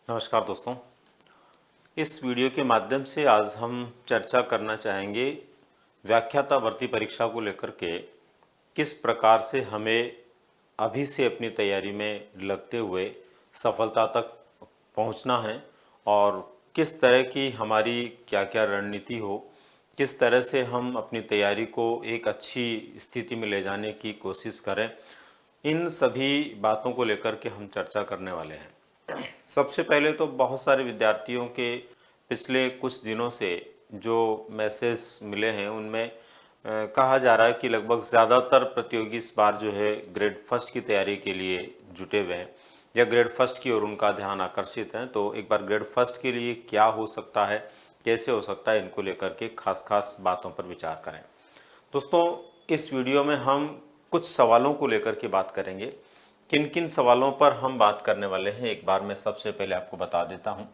नमस्कार दोस्तों। इस वीडियो के माध्यम से आज हम चर्चा करना चाहेंगे व्याख्याता भर्ती परीक्षा को लेकर के किस प्रकार से हमें अभी से अपनी तैयारी में लगते हुए सफलता तक पहुंचना है और किस तरह की हमारी क्या क्या रणनीति हो, किस तरह से हम अपनी तैयारी को एक अच्छी स्थिति में ले जाने की कोशिश करें। इन सभी बातों को लेकर के हम चर्चा करने वाले हैं। सबसे पहले तो बहुत सारे विद्यार्थियों के पिछले कुछ दिनों से जो मैसेज मिले हैं उनमें कहा जा रहा है कि लगभग ज़्यादातर प्रतियोगी इस बार जो है ग्रेड फर्स्ट की तैयारी के लिए जुटे हुए हैं या ग्रेड फर्स्ट की ओर उनका ध्यान आकर्षित है। तो एक बार ग्रेड फर्स्ट के लिए क्या हो सकता है, कैसे हो सकता है, इनको लेकर के खास बातों पर विचार करें। दोस्तों, इस वीडियो में हम कुछ सवालों को लेकर के बात करेंगे। किन किन सवालों पर हम बात करने वाले हैं एक बार मैं सबसे पहले आपको बता देता हूं।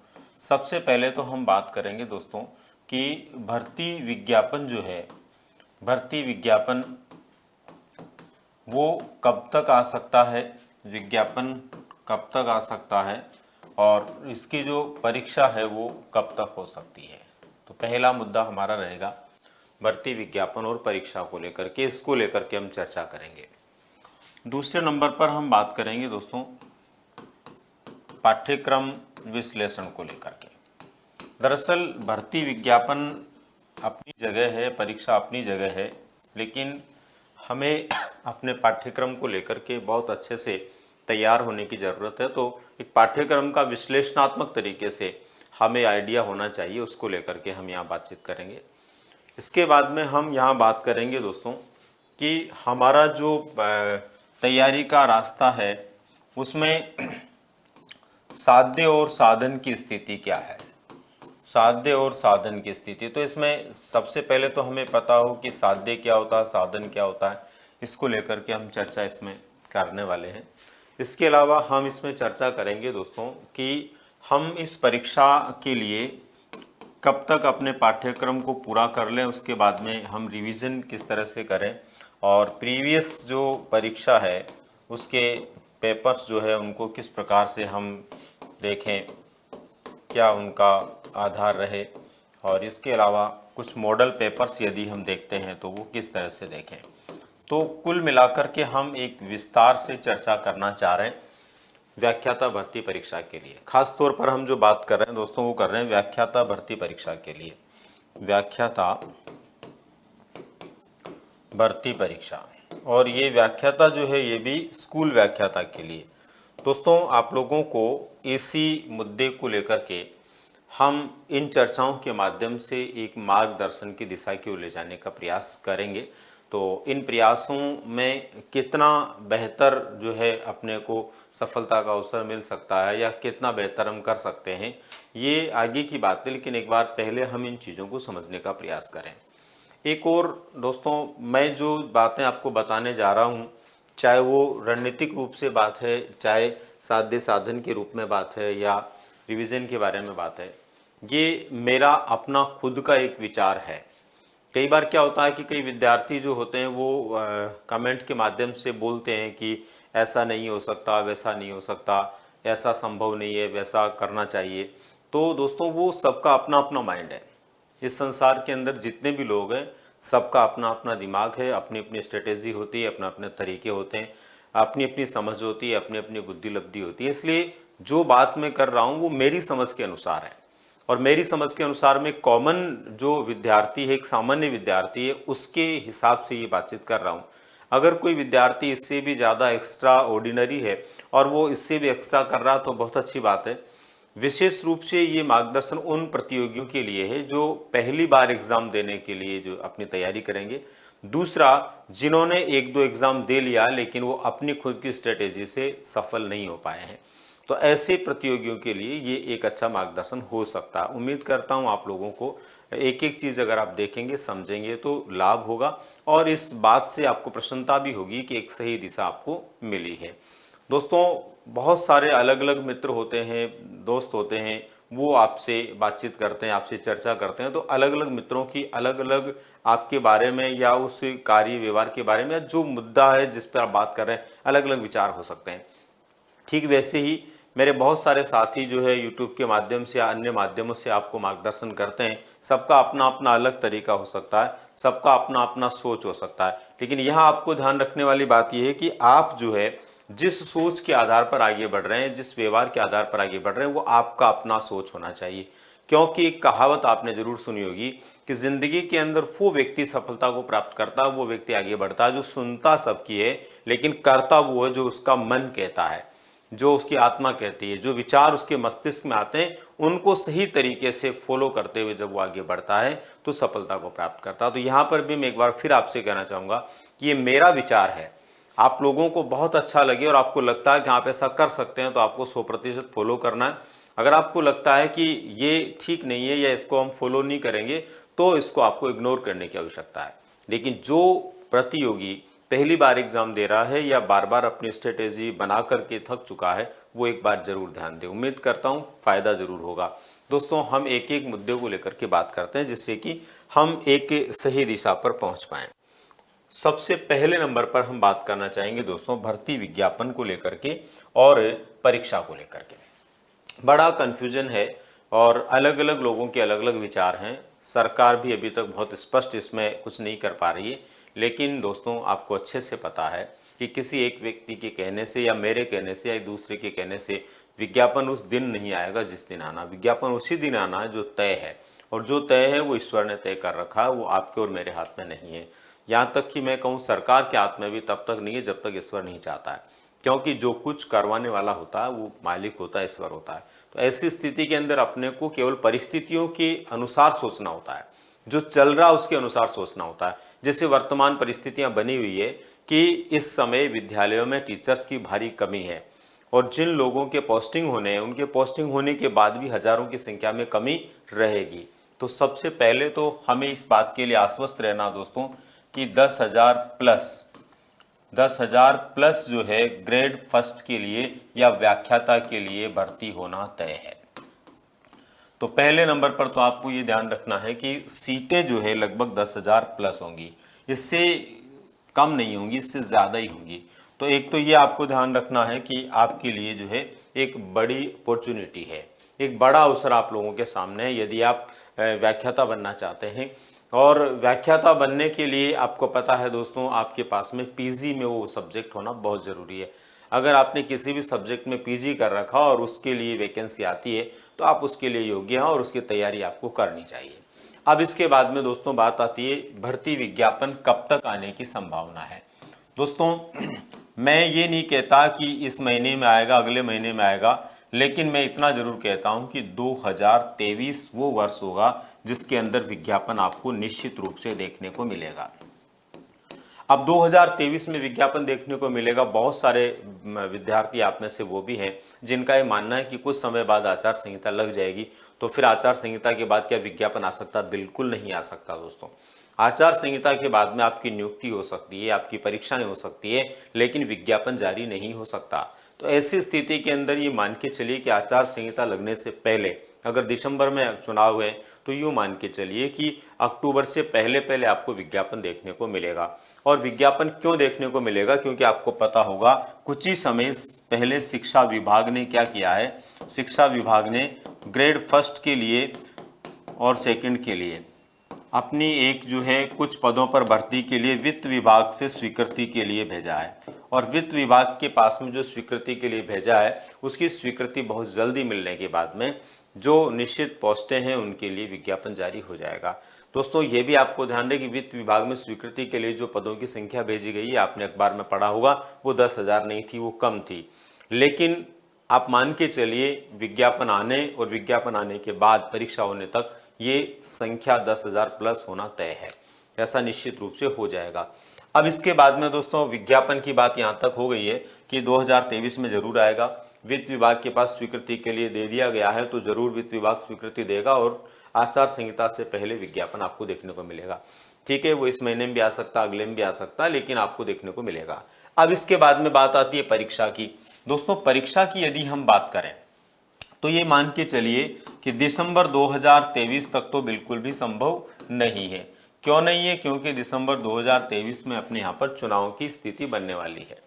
सबसे पहले तो हम बात करेंगे दोस्तों कि भर्ती विज्ञापन जो है, भर्ती विज्ञापन वो कब तक आ सकता है, विज्ञापन कब तक आ सकता है और इसकी जो परीक्षा है वो कब तक हो सकती है। तो पहला मुद्दा हमारा रहेगा भर्ती विज्ञापन और परीक्षा को लेकर के, इसको लेकर के हम चर्चा करेंगे। दूसरे नंबर पर हम बात करेंगे दोस्तों पाठ्यक्रम विश्लेषण को लेकर के। दरअसल भर्ती विज्ञापन अपनी जगह है, परीक्षा अपनी जगह है, लेकिन हमें अपने पाठ्यक्रम को लेकर के बहुत अच्छे से तैयार होने की ज़रूरत है। तो एक पाठ्यक्रम का विश्लेषणात्मक तरीके से हमें आइडिया होना चाहिए, उसको लेकर के हम यहाँ बातचीत करेंगे। इसके बाद में हम यहाँ बात करेंगे दोस्तों कि हमारा जो तैयारी का रास्ता है उसमें साध्य और साधन की स्थिति क्या है, साध्य और साधन की स्थिति। तो इसमें सबसे पहले तो हमें पता हो कि साध्य क्या होता है, साधन क्या होता है, इसको लेकर के हम चर्चा इसमें करने वाले हैं। इसके अलावा हम इसमें चर्चा करेंगे दोस्तों कि हम इस परीक्षा के लिए कब तक अपने पाठ्यक्रम को पूरा कर लें, उसके बाद में हम रिवीजन किस तरह से करें और प्रीवियस जो परीक्षा है उसके पेपर्स जो है उनको किस प्रकार से हम देखें, क्या उनका आधार रहे, और इसके अलावा कुछ मॉडल पेपर्स यदि हम देखते हैं तो वो किस तरह से देखें। तो कुल मिलाकर के हम एक विस्तार से चर्चा करना चाह रहे हैं व्याख्याता भर्ती परीक्षा के लिए। खास तौर पर हम जो बात कर रहे हैं दोस्तों वो कर रहे हैं व्याख्याता भर्ती परीक्षा के लिए, व्याख्याता भर्ती परीक्षा। और ये व्याख्याता जो है ये भी स्कूल व्याख्याता के लिए। दोस्तों, आप लोगों को इसी मुद्दे को लेकर के हम इन चर्चाओं के माध्यम से एक मार्गदर्शन की दिशा की ओर ले जाने का प्रयास करेंगे। तो इन प्रयासों में कितना बेहतर जो है अपने को सफलता का अवसर मिल सकता है या कितना बेहतर हम कर सकते हैं, ये आगे की बात है, लेकिन एक बार पहले हम इन चीज़ों को समझने का प्रयास करें। एक और दोस्तों, मैं जो बातें आपको बताने जा रहा हूँ, चाहे वो रणनीतिक रूप से बात है, चाहे साध्य साधन के रूप में बात है या रिवीजन के बारे में बात है, ये मेरा अपना खुद का एक विचार है। कई बार क्या होता है कि कई विद्यार्थी जो होते हैं वो कमेंट के माध्यम से बोलते हैं कि ऐसा नहीं हो सकता, वैसा नहीं हो सकता, ऐसा संभव नहीं है, वैसा करना चाहिए। तो दोस्तों, वो सबका अपना अपना माइंड है। इस संसार के अंदर जितने भी लोग हैं सबका अपना अपना दिमाग है, अपनी अपनी स्ट्रेटेजी होती है, अपने अपने तरीके होते हैं, अपनी अपनी समझ होती है, अपनी अपनी बुद्धि लब्धि होती है। इसलिए जो बात मैं कर रहा हूँ वो मेरी समझ के अनुसार है और मेरी समझ के अनुसार में कॉमन जो विद्यार्थी है, एक सामान्य विद्यार्थी है, उसके हिसाब से ये बातचीत कर रहा हूँ। अगर कोई विद्यार्थी इससे भी ज़्यादा एक्स्ट्रा ऑर्डिनरी है और वो इससे भी एक्स्ट्रा कर रहा तो बहुत अच्छी बात है। विशेष रूप से ये मार्गदर्शन उन प्रतियोगियों के लिए है जो पहली बार एग्ज़ाम देने के लिए जो अपनी तैयारी करेंगे। दूसरा, जिन्होंने एक दो एग्ज़ाम दे लिया लेकिन वो अपनी खुद की स्ट्रेटेजी से सफल नहीं हो पाए हैं, तो ऐसे प्रतियोगियों के लिए ये एक अच्छा मार्गदर्शन हो सकता है। उम्मीद करता हूँ आप लोगों को एक एक चीज़ अगर आप देखेंगे समझेंगे तो लाभ होगा और इस बात से आपको प्रसन्नता भी होगी कि एक सही दिशा आपको मिली है। दोस्तों, बहुत सारे अलग अलग मित्र होते हैं, दोस्त होते हैं, वो आपसे बातचीत करते हैं, आपसे चर्चा करते हैं। तो अलग अलग मित्रों की अलग अलग आपके बारे में या उस कार्य व्यवहार के बारे में या जो मुद्दा है जिस पर आप बात कर रहे हैं, अलग अलग विचार हो सकते हैं। ठीक वैसे ही मेरे बहुत सारे साथी जो है यूट्यूब के माध्यम से या अन्य माध्यमों से आपको मार्गदर्शन करते हैं। सबका अपना अपना अलग तरीका हो सकता है, सबका अपना अपना सोच हो सकता है, लेकिन यहाँ आपको ध्यान रखने वाली बात यह है कि आप जो है जिस सोच के आधार पर आगे बढ़ रहे हैं, जिस व्यवहार के आधार पर आगे बढ़ रहे हैं, वो आपका अपना सोच होना चाहिए। क्योंकि एक कहावत आपने जरूर सुनी होगी कि जिंदगी के अंदर वो व्यक्ति सफलता को प्राप्त करता है, वो व्यक्ति आगे बढ़ता है जो सुनता सबकी है लेकिन करता वो है जो उसका मन कहता है, जो उसकी आत्मा कहती है, जो विचार उसके मस्तिष्क में आते हैं उनको सही तरीके से फॉलो करते हुए जब वो आगे बढ़ता है तो सफलता को प्राप्त करता है। तो यहाँ पर भी मैं एक बार फिर आपसे कहना चाहूँगा कि ये मेरा विचार है, आप लोगों को बहुत अच्छा लगे और आपको लगता है कि आप ऐसा कर सकते हैं तो आपको 100% फॉलो करना है। अगर आपको लगता है कि ये ठीक नहीं है या इसको हम फॉलो नहीं करेंगे तो इसको आपको इग्नोर करने की आवश्यकता है। लेकिन जो प्रतियोगी पहली बार एग्जाम दे रहा है या बार बार अपनी स्ट्रेटेजी बना करके थक चुका है, वो एक बार जरूर ध्यान दे। उम्मीद करता हूँ फायदा जरूर होगा। दोस्तों, हम एक एक मुद्दे को लेकर के बात करते हैं जिससे कि हम एक सही दिशा पर पहुंच पाएं। सबसे पहले नंबर पर हम बात करना चाहेंगे दोस्तों भर्ती विज्ञापन को लेकर के और परीक्षा को लेकर के। बड़ा कन्फ्यूजन है और अलग अलग लोगों के अलग अलग विचार हैं। सरकार भी अभी तक बहुत स्पष्ट इसमें कुछ नहीं कर पा रही है। लेकिन दोस्तों, आपको अच्छे से पता है कि किसी एक व्यक्ति के कहने से या मेरे कहने से या दूसरे के कहने से विज्ञापन उस दिन नहीं आएगा जिस दिन आना। विज्ञापन उसी दिन आना है जो तय है, और जो तय है वो ईश्वर ने तय कर रखा है, वो आपके और मेरे हाथ में नहीं है। यहाँ तक कि मैं कहूँ सरकार के हाथ में भी तब तक नहीं है जब तक ईश्वर नहीं चाहता है, क्योंकि जो कुछ करवाने वाला होता है वो मालिक होता है, ईश्वर होता है। तो ऐसी स्थिति के अंदर अपने को केवल परिस्थितियों के अनुसार सोचना होता है, जो चल रहा है उसके अनुसार सोचना होता है। जैसे वर्तमान परिस्थितियां बनी हुई है कि इस समय विद्यालयों में टीचर्स की भारी कमी है, और जिन लोगों के पोस्टिंग होने हैं उनके पोस्टिंग होने के बाद भी हजारों की संख्या में कमी रहेगी। तो सबसे पहले तो हमें इस बात के लिए आश्वस्त रहना दोस्तों कि 10,000 प्लस जो है ग्रेड फर्स्ट के लिए या व्याख्याता के लिए भर्ती होना तय है। तो पहले नंबर पर तो आपको ये ध्यान रखना है कि सीटें जो है लगभग 10,000 प्लस होंगी, इससे कम नहीं होंगी, इससे ज़्यादा ही होंगी। तो एक तो ये आपको ध्यान रखना है कि आपके लिए जो है एक बड़ी अपॉर्चुनिटी है, एक बड़ा अवसर आप लोगों के सामने है यदि आप व्याख्याता बनना चाहते हैं। और व्याख्याता बनने के लिए आपको पता है दोस्तों, आपके पास में पीजी में वो सब्जेक्ट होना बहुत ज़रूरी है। अगर आपने किसी भी सब्जेक्ट में पीजी कर रखा और उसके लिए वैकेंसी आती है तो आप उसके लिए योग्य हैं और उसकी तैयारी आपको करनी चाहिए। अब इसके बाद में दोस्तों बात आती है भर्ती विज्ञापन कब तक आने की संभावना है। दोस्तों, मैं ये नहीं कहता कि इस महीने में आएगा, अगले महीने में आएगा, लेकिन मैं इतना जरूर कहता हूं कि 2023 वो वर्ष होगा जिसके अंदर विज्ञापन आपको निश्चित रूप से देखने को मिलेगा। अब 2023 में विज्ञापन देखने को मिलेगा। बहुत सारे विद्यार्थी आप में से वो भी हैं जिनका ये मानना है कि कुछ समय बाद आचार संहिता लग जाएगी, तो फिर आचार संहिता के बाद क्या विज्ञापन आ सकता? बिल्कुल नहीं आ सकता दोस्तों। आचार संहिता के बाद में आपकी नियुक्ति हो सकती है, आपकी परीक्षाएं हो सकती है, लेकिन विज्ञापन जारी नहीं हो सकता। तो ऐसी स्थिति के अंदर ये मान के चलिए कि आचार संहिता लगने से पहले, अगर दिसंबर में चुनाव है तो यूँ मान के चलिए कि अक्टूबर से पहले पहले आपको विज्ञापन देखने को मिलेगा। और विज्ञापन क्यों देखने को मिलेगा? क्योंकि आपको पता होगा कुछ ही समय पहले शिक्षा विभाग ने क्या किया है, शिक्षा विभाग ने ग्रेड फर्स्ट के लिए और सेकंड के लिए अपनी एक जो है कुछ पदों पर भर्ती के लिए वित्त विभाग से स्वीकृति के लिए भेजा है, और वित्त विभाग के पास में जो स्वीकृति के लिए भेजा है उसकी स्वीकृति बहुत जल्दी मिलने के बाद में जो निश्चित पोस्टें हैं उनके लिए विज्ञापन जारी हो जाएगा। दोस्तों, ये भी आपको ध्यान रहे कि वित्त विभाग में स्वीकृति के लिए जो पदों की संख्या भेजी गई है, आपने अखबार में पढ़ा होगा, वो 10,000 नहीं थी, वो कम थी। लेकिन आप मान के चलिए विज्ञापन आने और विज्ञापन आने के बाद परीक्षा होने तक ये संख्या 10,000 प्लस होना तय है, ऐसा निश्चित रूप से हो जाएगा। अब इसके बाद में दोस्तों विज्ञापन की बात यहाँ तक हो गई है कि 2023 में जरूर आएगा। वित्त विभाग के पास स्वीकृति के लिए दे दिया गया है तो जरूर वित्त विभाग स्वीकृति देगा और आचार संहिता से पहले विज्ञापन आपको देखने को मिलेगा। ठीक है, वो इस महीने में भी आ सकता, अगले में भी आ सकता, लेकिन आपको देखने को मिलेगा। अब इसके बाद में बात आती है परीक्षा की। दोस्तों, परीक्षा की यदि हम बात करें तो ये मान के चलिए कि दिसंबर 2023 तक तो बिल्कुल भी संभव नहीं है। क्यों नहीं है? क्योंकि दिसंबर 2023 में अपने यहाँ पर चुनाव की स्थिति बनने वाली है।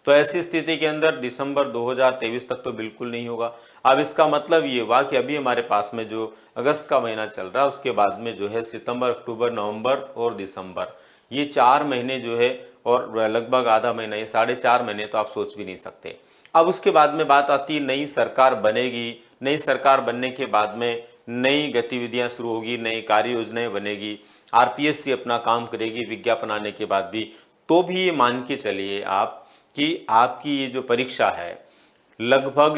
तो ऐसी स्थिति के अंदर दिसंबर 2023 तक तो बिल्कुल नहीं होगा। अब इसका मतलब ये हुआ कि अभी हमारे पास में जो अगस्त का महीना चल रहा है उसके बाद में जो है सितंबर, अक्टूबर, नवंबर और दिसंबर, ये 4 महीने जो है और लगभग आधा महीना, ये 4.5 महीने तो आप सोच भी नहीं सकते। अब उसके बाद में बात आती है नई सरकार बनेगी, नई सरकार बनने के बाद में नई गतिविधियां शुरू होगी, नई कार्य योजनाएं बनेगी, आरपीएससी अपना काम करेगी विज्ञापन आने के बाद भी, तो भी ये मान के चलिए आप कि आपकी ये जो परीक्षा है लगभग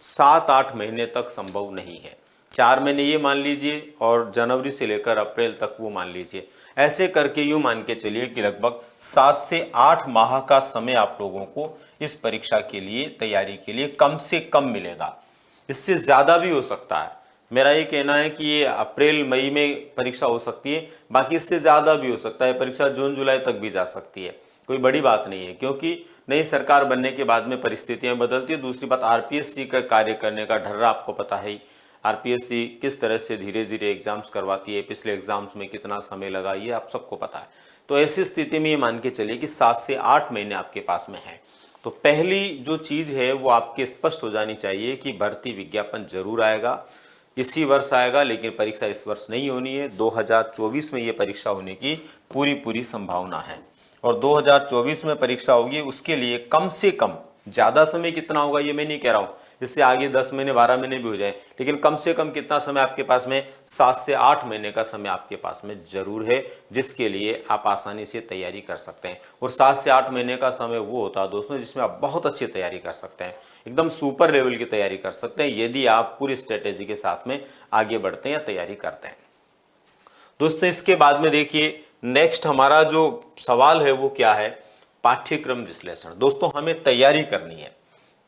7-8 महीने तक संभव नहीं है। 4 महीने ये मान लीजिए और जनवरी से लेकर अप्रैल तक वो मान लीजिए, ऐसे करके यूँ मान के चलिए कि लगभग 7 से 8 माह का समय आप लोगों को इस परीक्षा के लिए, तैयारी के लिए कम से कम मिलेगा। इससे ज़्यादा भी हो सकता है। मेरा ये कहना है कि ये अप्रैल मई में परीक्षा हो सकती है, बाकी इससे ज़्यादा भी हो सकता है। परीक्षा जून जुलाई तक भी जा सकती है, कोई बड़ी बात नहीं है, क्योंकि नई सरकार बनने के बाद में परिस्थितियां बदलती है। दूसरी बात, आरपीएससी का कार्य करने का ढर्रा आपको पता है ही, आरपीएससी किस तरह से धीरे धीरे एग्जाम्स करवाती है, पिछले एग्जाम्स में कितना समय लगा ये आप सबको पता है। तो ऐसी स्थिति में ये मान के चलिए कि 7 से 8 महीने आपके पास में है। तो पहली जो चीज़ है वो आपके स्पष्ट हो जानी चाहिए कि भर्ती विज्ञापन जरूर आएगा, इसी वर्ष आएगा, लेकिन परीक्षा इस वर्ष नहीं होनी है। 2024 में ये परीक्षा होने की पूरी संभावना है और 2024 में परीक्षा होगी। उसके लिए कम से कम, ज़्यादा समय कितना होगा ये मैं नहीं कह रहा हूँ, इससे आगे 10 महीने 12 महीने भी हो जाए, लेकिन कम से कम कितना समय आपके पास में, 7 से 8 महीने का समय आपके पास में जरूर है, जिसके लिए आप आसानी से तैयारी कर सकते हैं। और 7 से 8 महीने का समय वो होता है दोस्तों जिसमें आप बहुत अच्छी तैयारी कर सकते हैं, एकदम सुपर लेवल की तैयारी कर सकते हैं, यदि आप पूरी स्ट्रेटेजी के साथ में आगे बढ़ते हैं या तैयारी करते हैं। दोस्तों इसके बाद में देखिए नेक्स्ट हमारा जो सवाल है वो क्या है, पाठ्यक्रम विश्लेषण। दोस्तों हमें तैयारी करनी है,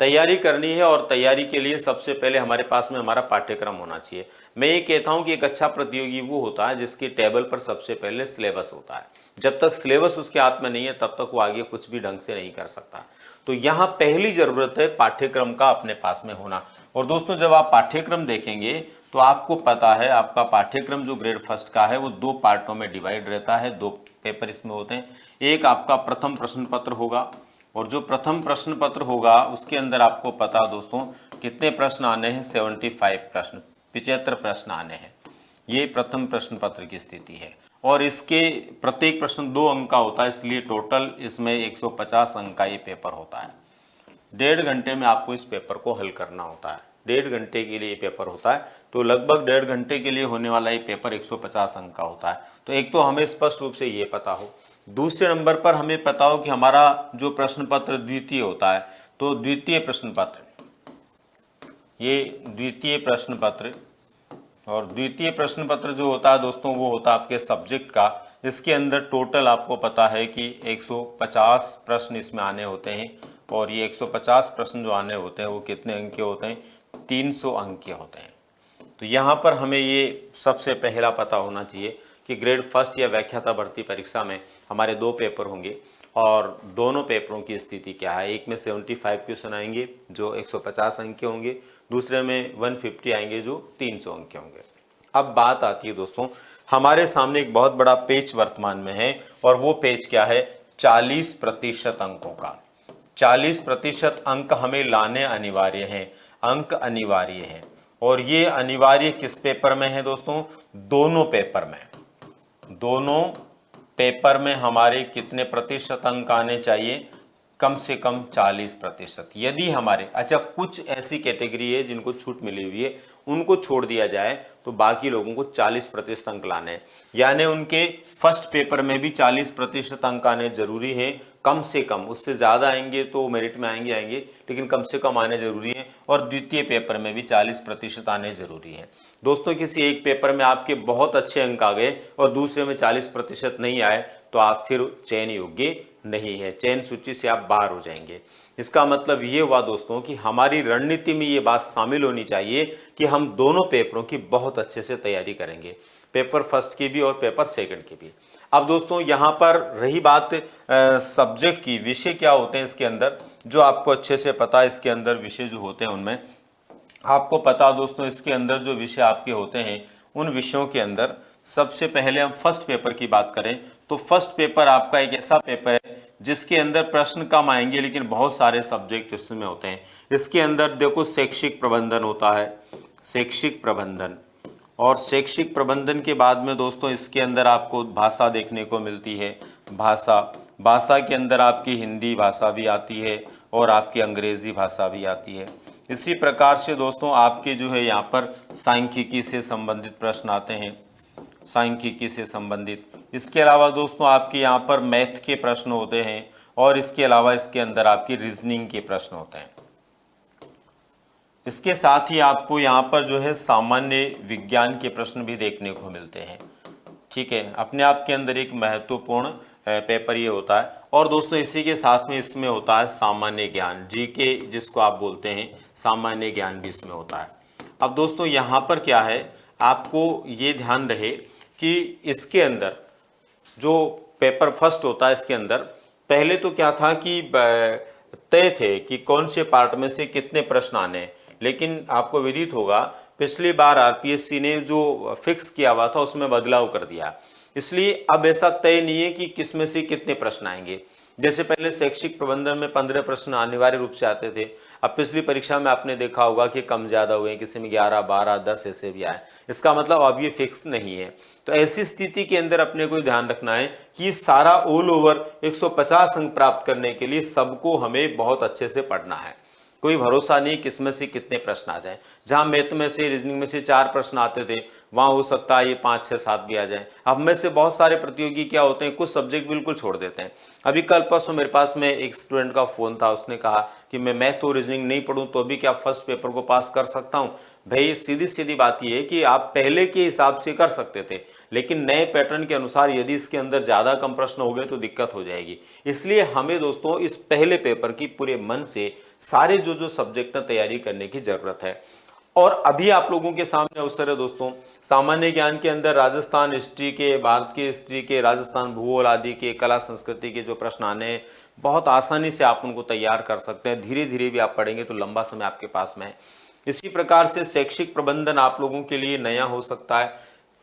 तैयारी करनी है और तैयारी के लिए सबसे पहले हमारे पास में हमारा पाठ्यक्रम होना चाहिए। मैं ये कहता हूं कि एक अच्छा प्रतियोगी वो होता है जिसके टेबल पर सबसे पहले सिलेबस होता है। जब तक सिलेबस उसके हाथ में नहीं है तब तक वो आगे कुछ भी ढंग से नहीं कर सकता। तो यहाँ पहली जरूरत है पाठ्यक्रम का अपने पास में होना। और दोस्तों जब आप पाठ्यक्रम देखेंगे तो आपको पता है आपका पाठ्यक्रम जो ग्रेड फर्स्ट का है वो 2 पार्टों में डिवाइड रहता है, 2 पेपर इसमें होते हैं। एक आपका प्रथम प्रश्न पत्र होगा और जो प्रथम प्रश्न पत्र होगा उसके अंदर आपको पता दोस्तों कितने प्रश्न आने हैं, 75 प्रश्न, 75 प्रश्न आने हैं। ये प्रथम प्रश्न पत्र की स्थिति है और इसके प्रत्येक प्रश्न 2 अंक का होता है, इसलिए टोटल इसमें 150 अंक का ये पेपर होता है। 1.5 घंटे में आपको इस पेपर को हल करना होता है, 1.5 घंटे के लिए ये पेपर होता है। तो लगभग 1.5 घंटे के लिए होने वाला ये पेपर 150 अंक का होता है। तो एक तो हमें स्पष्ट रूप से ये पता हो, दूसरे नंबर पर हमें पता हो कि हमारा जो प्रश्न पत्र द्वितीय होता है, तो द्वितीय प्रश्न पत्र, ये द्वितीय प्रश्न पत्र, और द्वितीय प्रश्न पत्र जो होता है दोस्तों वो होता है आपके सब्जेक्ट का। इसके अंदर टोटल आपको पता है कि 150 प्रश्न इसमें आने होते हैं और ये 150 प्रश्न जो आने होते हैं वो कितने अंक के होते हैं, 300 अंक के होते हैं। तो यहाँ पर हमें ये सबसे पहला पता होना चाहिए कि ग्रेड फर्स्ट या व्याख्याता भर्ती परीक्षा में हमारे 2 पेपर होंगे और दोनों पेपरों की स्थिति क्या है। एक में 75 क्वेश्चन आएंगे जो 150 अंक के होंगे, दूसरे में 150 आएंगे जो 300 अंक के होंगे। अब बात आती है दोस्तों, हमारे सामने एक बहुत बड़ा पेच वर्तमान में है और वो पेच क्या है, 40% अंकों का। 40% अंक हमें लाने अनिवार्य हैं, अंक अनिवार्य हैं। और ये अनिवार्य किस पेपर में है दोस्तों, दोनों पेपर में। दोनों पेपर में हमारे कितने प्रतिशत अंक आने चाहिए, कम से कम 40%। यदि हमारे, अच्छा कुछ ऐसी कैटेगरी है जिनको छूट मिली हुई है, उनको छोड़ दिया जाए तो बाकी लोगों को 40% अंक लाने हैं। यानी उनके फर्स्ट पेपर में भी 40% अंक आने जरूरी है, कम से कम। उससे ज़्यादा आएंगे तो मेरिट में आएंगे, लेकिन कम से कम आने जरूरी है। और द्वितीय पेपर में भी 40% आने जरूरी है। दोस्तों किसी एक पेपर में आपके बहुत अच्छे अंक आ गए और दूसरे में 40% नहीं आए तो आप फिर चयन योग्य नहीं है, चयन सूची से आप बाहर हो जाएंगे। इसका मतलब ये हुआ दोस्तों कि हमारी रणनीति में ये बात शामिल होनी चाहिए कि हम दोनों पेपरों की बहुत अच्छे से तैयारी करेंगे, पेपर फर्स्ट की भी और पेपर सेकंड की भी। अब दोस्तों यहाँ पर रही बात सब्जेक्ट की, विषय क्या होते हैं इसके अंदर, जो आपको अच्छे से पता है। इसके अंदर विषय जो होते हैं उनमें आपको पता दोस्तों, इसके अंदर जो विषय आपके होते हैं उन विषयों के अंदर सबसे पहले हम फर्स्ट पेपर की बात करें तो फर्स्ट पेपर आपका एक ऐसा पेपर है जिसके अंदर प्रश्न कम आएंगे लेकिन बहुत सारे सब्जेक्ट इसमें होते हैं। इसके अंदर देखो शैक्षिक प्रबंधन होता है, शैक्षिक प्रबंधन, और शैक्षिक प्रबंधन के बाद में दोस्तों इसके अंदर आपको भाषा देखने को मिलती है, भाषा, भाषा के अंदर आपकी हिंदी भाषा भी आती है और आपकी अंग्रेजी भाषा भी आती है। इसी प्रकार से दोस्तों आपके जो है यहाँ पर सांख्यिकी से संबंधित प्रश्न आते हैं, सांख्यिकी से संबंधित। इसके अलावा दोस्तों आपके यहाँ पर मैथ के प्रश्न होते हैं और इसके अलावा इसके अंदर आपकी रीजनिंग के प्रश्न होते हैं। इसके साथ ही आपको यहाँ पर जो है सामान्य विज्ञान के प्रश्न भी देखने को मिलते हैं। ठीक है, अपने आप के अंदर एक महत्वपूर्ण पेपर ये होता है। और दोस्तों इसी के साथ में इसमें होता है सामान्य ज्ञान, जीके जिसको आप बोलते हैं, सामान्य ज्ञान भी इसमें होता है। अब दोस्तों यहाँ पर क्या है, आपको ये ध्यान रहे कि इसके अंदर जो पेपर फर्स्ट होता है, इसके अंदर पहले तो क्या था कि तय थे कि कौन से पार्ट में से कितने प्रश्न आने, लेकिन आपको विदित होगा पिछली बार आरपीएससी ने जो फिक्स किया हुआ था उसमें बदलाव कर दिया, इसलिए अब ऐसा तय नहीं है कि किस में से कितने प्रश्न आएंगे। जैसे पहले शैक्षिक प्रबंधन में 15 प्रश्न अनिवार्य रूप से आते थे, अब पिछली परीक्षा में आपने देखा होगा कि कम ज़्यादा हुए, किसी में 11, 12, 10 ऐसे भी आए। इसका मतलब अब ये फिक्स नहीं है। तो ऐसी स्थिति के अंदर अपने को ध्यान रखना है कि सारा ऑल ओवर 150 अंक प्राप्त करने के लिए सबको हमें बहुत अच्छे से पढ़ना है। कोई भरोसा नहीं किसमें से कितने प्रश्न आ जाएं। जहां मैथ में से, रीजनिंग में से 4 प्रश्न आते थे, वहां हो सकता है ये 5, 6, 7 भी आ जाएं। अब में से बहुत सारे प्रतियोगी क्या होते हैं, कुछ सब्जेक्ट बिल्कुल छोड़ देते हैं। अभी कल परसों मेरे पास में एक स्टूडेंट का फोन था, उसने कहा कि मैं मैथ और रीजनिंग नहीं पढ़ूं तो भी क्या फर्स्ट पेपर को पास कर सकता हूं। भाई सीधी सीधी बात यह है कि आप पहले के हिसाब से कर सकते थे, लेकिन नए पैटर्न के अनुसार यदि इसके अंदर ज़्यादा कम प्रश्न हो गए तो दिक्कत हो जाएगी। इसलिए हमें दोस्तों इस पहले पेपर की पूरे मन से सारे जो सब्जेक्ट तैयारी करने की जरूरत है। और अभी आप लोगों के सामने अवसर है दोस्तों, सामान्य ज्ञान के अंदर राजस्थान हिस्ट्री के, भारत की हिस्ट्री के, राजस्थान भूगोल आदि के, कला संस्कृति के जो प्रश्न आने हैं, बहुत आसानी से आप उनको तैयार कर सकते हैं। धीरे धीरे भी आप पढ़ेंगे तो लंबा समय आपके पास में है। इसी प्रकार से शैक्षिक प्रबंधन आप लोगों के लिए नया हो सकता है,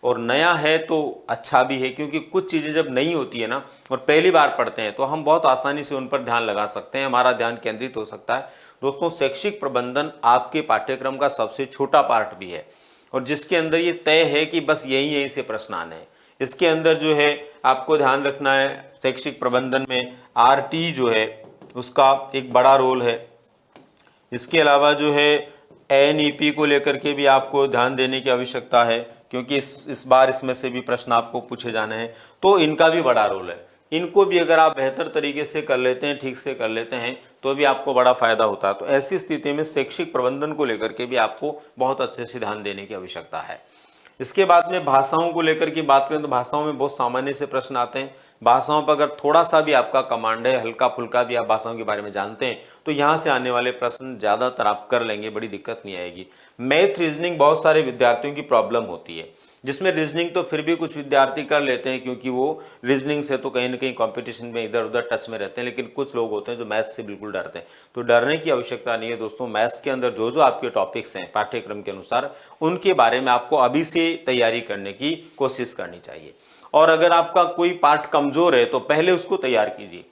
और नया है तो अच्छा भी है, क्योंकि कुछ चीज़ें जब नहीं होती है ना और पहली बार पढ़ते हैं तो हम बहुत आसानी से उन पर ध्यान लगा सकते हैं, हमारा ध्यान केंद्रित हो सकता है। दोस्तों शैक्षिक प्रबंधन आपके पाठ्यक्रम का सबसे छोटा पार्ट भी है और जिसके अंदर ये तय है कि बस यहीं से प्रश्न आने हैं। इसके अंदर जो है आपको ध्यान रखना है, शैक्षिक प्रबंधन में आरटी जो है उसका एक बड़ा रोल है। इसके अलावा जो है एनईपी को लेकर के भी आपको ध्यान देने की आवश्यकता है, क्योंकि इस बार इसमें से भी प्रश्न आपको पूछे जाने हैं, तो इनका भी बड़ा रोल है। इनको भी अगर आप बेहतर तरीके से कर लेते हैं, ठीक से कर लेते हैं, तो भी आपको बड़ा फायदा होता है। तो ऐसी स्थिति में शैक्षिक प्रबंधन को लेकर के भी आपको बहुत अच्छे से ध्यान देने की आवश्यकता है। इसके बाद में भाषाओं को लेकर की बात करें तो भाषाओं में बहुत सामान्य से प्रश्न आते हैं। भाषाओं पर अगर थोड़ा सा भी आपका कमांड है, हल्का फुल्का भी आप भाषाओं के बारे में जानते हैं, तो यहाँ से आने वाले प्रश्न ज़्यादातर आप कर लेंगे, बड़ी दिक्कत नहीं आएगी। मैथ रीजनिंग बहुत सारे विद्यार्थियों की प्रॉब्लम होती है, जिसमें रीजनिंग तो फिर भी कुछ विद्यार्थी कर लेते हैं, क्योंकि वो रीजनिंग से तो कहीं ना कहीं कंपटीशन में इधर उधर टच में रहते हैं, लेकिन कुछ लोग होते हैं जो मैथ्स से बिल्कुल डरते हैं। तो डरने की आवश्यकता नहीं है दोस्तों। मैथ्स के अंदर जो आपके टॉपिक्स हैं पाठ्यक्रम के अनुसार, उनके बारे में आपको अभी से तैयारी करने की कोशिश करनी चाहिए। और अगर आपका कोई पार्ट कमजोर है तो पहले उसको तैयार कीजिए,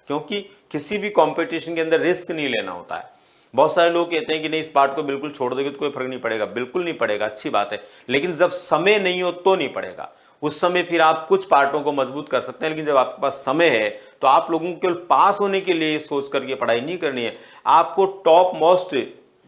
क्योंकि किसी भी कंपटीशन के अंदर रिस्क नहीं लेना होता है। बहुत सारे लोग कहते हैं कि नहीं इस पार्ट को बिल्कुल छोड़ दोगे तो कोई फर्क नहीं पड़ेगा। बिल्कुल नहीं पड़ेगा, अच्छी बात है, लेकिन जब समय नहीं हो तो नहीं पड़ेगा। उस समय फिर आप कुछ पार्टों को मजबूत कर सकते हैं, लेकिन जब आपके पास समय है तो आप लोगों को केवल पास होने के लिए सोच करके पढ़ाई नहीं करनी है, आपको टॉप मोस्ट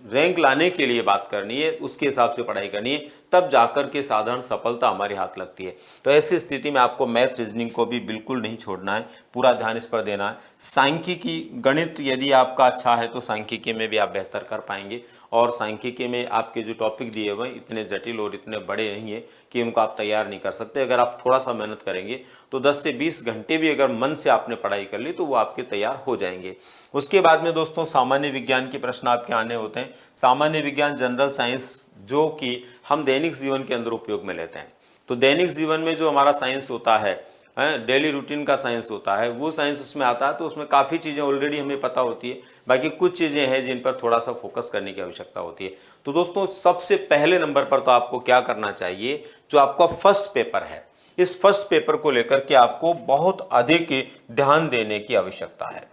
रैंक लाने के लिए बात करनी है, उसके हिसाब से पढ़ाई करनी है, तब जाकर के साधारण सफलता हमारे हाथ लगती है। तो ऐसी स्थिति में आपको मैथ रीजनिंग को भी बिल्कुल नहीं छोड़ना है, पूरा ध्यान इस पर देना है। सांख्यिकी गणित यदि आपका अच्छा है तो सांख्यिकी में भी आप बेहतर कर पाएंगे, और सांख्यिकी में आपके जो टॉपिक दिए हुए इतने जटिल और इतने बड़े नहीं है कि उनको आप तैयार नहीं कर सकते। अगर आप थोड़ा सा मेहनत करेंगे तो 10 से 20 घंटे भी अगर मन से आपने पढ़ाई कर ली तो वो आपके तैयार हो जाएंगे। उसके बाद में दोस्तों सामान्य विज्ञान के प्रश्न आपके आने होते हैं। सामान्य विज्ञान जनरल साइंस जो कि हम दैनिक जीवन के अंदर उपयोग में लेते हैं। तो दैनिक जीवन में जो हमारा साइंस होता है, डेली रूटीन का साइंस होता है, वो साइंस उसमें आता है। तो उसमें काफ़ी चीज़ें ऑलरेडी हमें पता होती है, बाकी कुछ चीज़ें हैं जिन पर थोड़ा सा फोकस करने की आवश्यकता होती है। तो दोस्तों सबसे पहले नंबर पर तो आपको क्या करना चाहिए, जो आपका फर्स्ट पेपर है इस फर्स्ट पेपर को लेकर के आपको बहुत अधिक ध्यान देने की आवश्यकता है।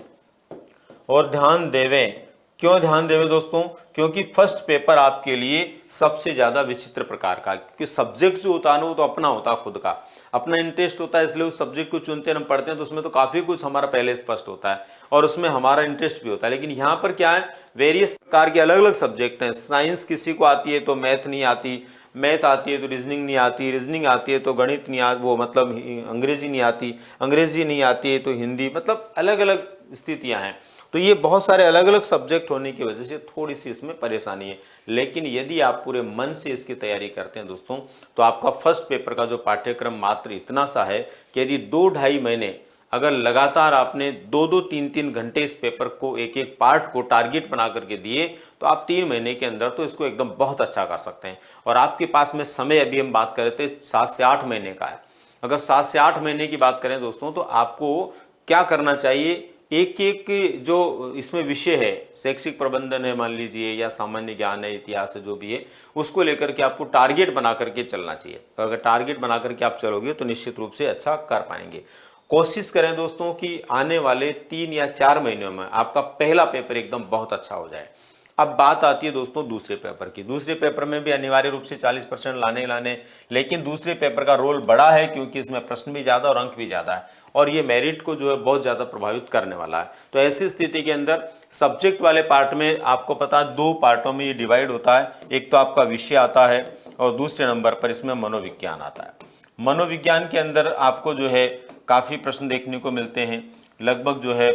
और ध्यान देवें, क्यों ध्यान देवें दोस्तों? क्योंकि फर्स्ट पेपर आपके लिए सबसे ज्यादा विचित्र प्रकार का, क्योंकि सब्जेक्ट जो होता है ना वो तो अपना होता है, खुद का अपना इंटरेस्ट होता है, इसलिए उस सब्जेक्ट को चुनते हैं, हम पढ़ते हैं तो उसमें तो काफी कुछ हमारा पहले स्पष्ट होता है और उसमें हमारा इंटरेस्ट भी होता है। लेकिन यहाँ पर क्या है, वेरियस प्रकार के अलग अलग सब्जेक्ट हैं। साइंस किसी को आती है तो मैथ नहीं आती, मैथ आती है तो रीजनिंग नहीं आती, रीजनिंग आती है तो गणित नहीं आती, वो मतलब अंग्रेजी नहीं आती, अंग्रेजी नहीं आती है तो हिंदी, मतलब अलग अलग स्थितियां हैं। तो ये बहुत सारे अलग अलग सब्जेक्ट होने की वजह से थोड़ी सी इसमें परेशानी है। लेकिन यदि आप पूरे मन से इसकी तैयारी करते हैं दोस्तों, तो आपका फर्स्ट पेपर का जो पाठ्यक्रम मात्र इतना सा है कि यदि 2-2.5 महीने अगर लगातार आपने 2-2, 3-3 घंटे इस पेपर को एक एक पार्ट को टारगेट बना करके दिए, तो आप 3 महीने के अंदर तो इसको एकदम बहुत अच्छा कर सकते हैं। और आपके पास में समय, अभी हम बात कर रहे थे 7 से 8 महीने का है। अगर 7 से 8 महीने की बात करें दोस्तों, तो आपको क्या करना चाहिए, एक एक जो इसमें विषय है, शैक्षिक प्रबंधन है मान लीजिए, या सामान्य ज्ञान है, इतिहास है, जो भी है, उसको लेकर के आपको टारगेट बना करके चलना चाहिए। तो अगर टारगेट बना करके आप चलोगे तो निश्चित रूप से अच्छा कर पाएंगे। कोशिश करें दोस्तों कि आने वाले 3 या 4 महीनों में आपका पहला पेपर एकदम बहुत अच्छा हो जाए। अब बात आती है दोस्तों दूसरे पेपर की। दूसरे पेपर में भी अनिवार्य रूप से 40% लाने, लेकिन दूसरे पेपर का रोल बड़ा है क्योंकि इसमें प्रश्न भी ज़्यादा और अंक भी ज़्यादा है, और ये मेरिट को जो है बहुत ज़्यादा प्रभावित करने वाला है। तो ऐसी स्थिति के अंदर सब्जेक्ट वाले पार्ट में आपको पता है 2 पार्टों में ये डिवाइड होता है। एक तो आपका विषय आता है और दूसरे नंबर पर इसमें मनोविज्ञान आता है। मनोविज्ञान के अंदर आपको जो है काफ़ी प्रश्न देखने को मिलते हैं, लगभग जो है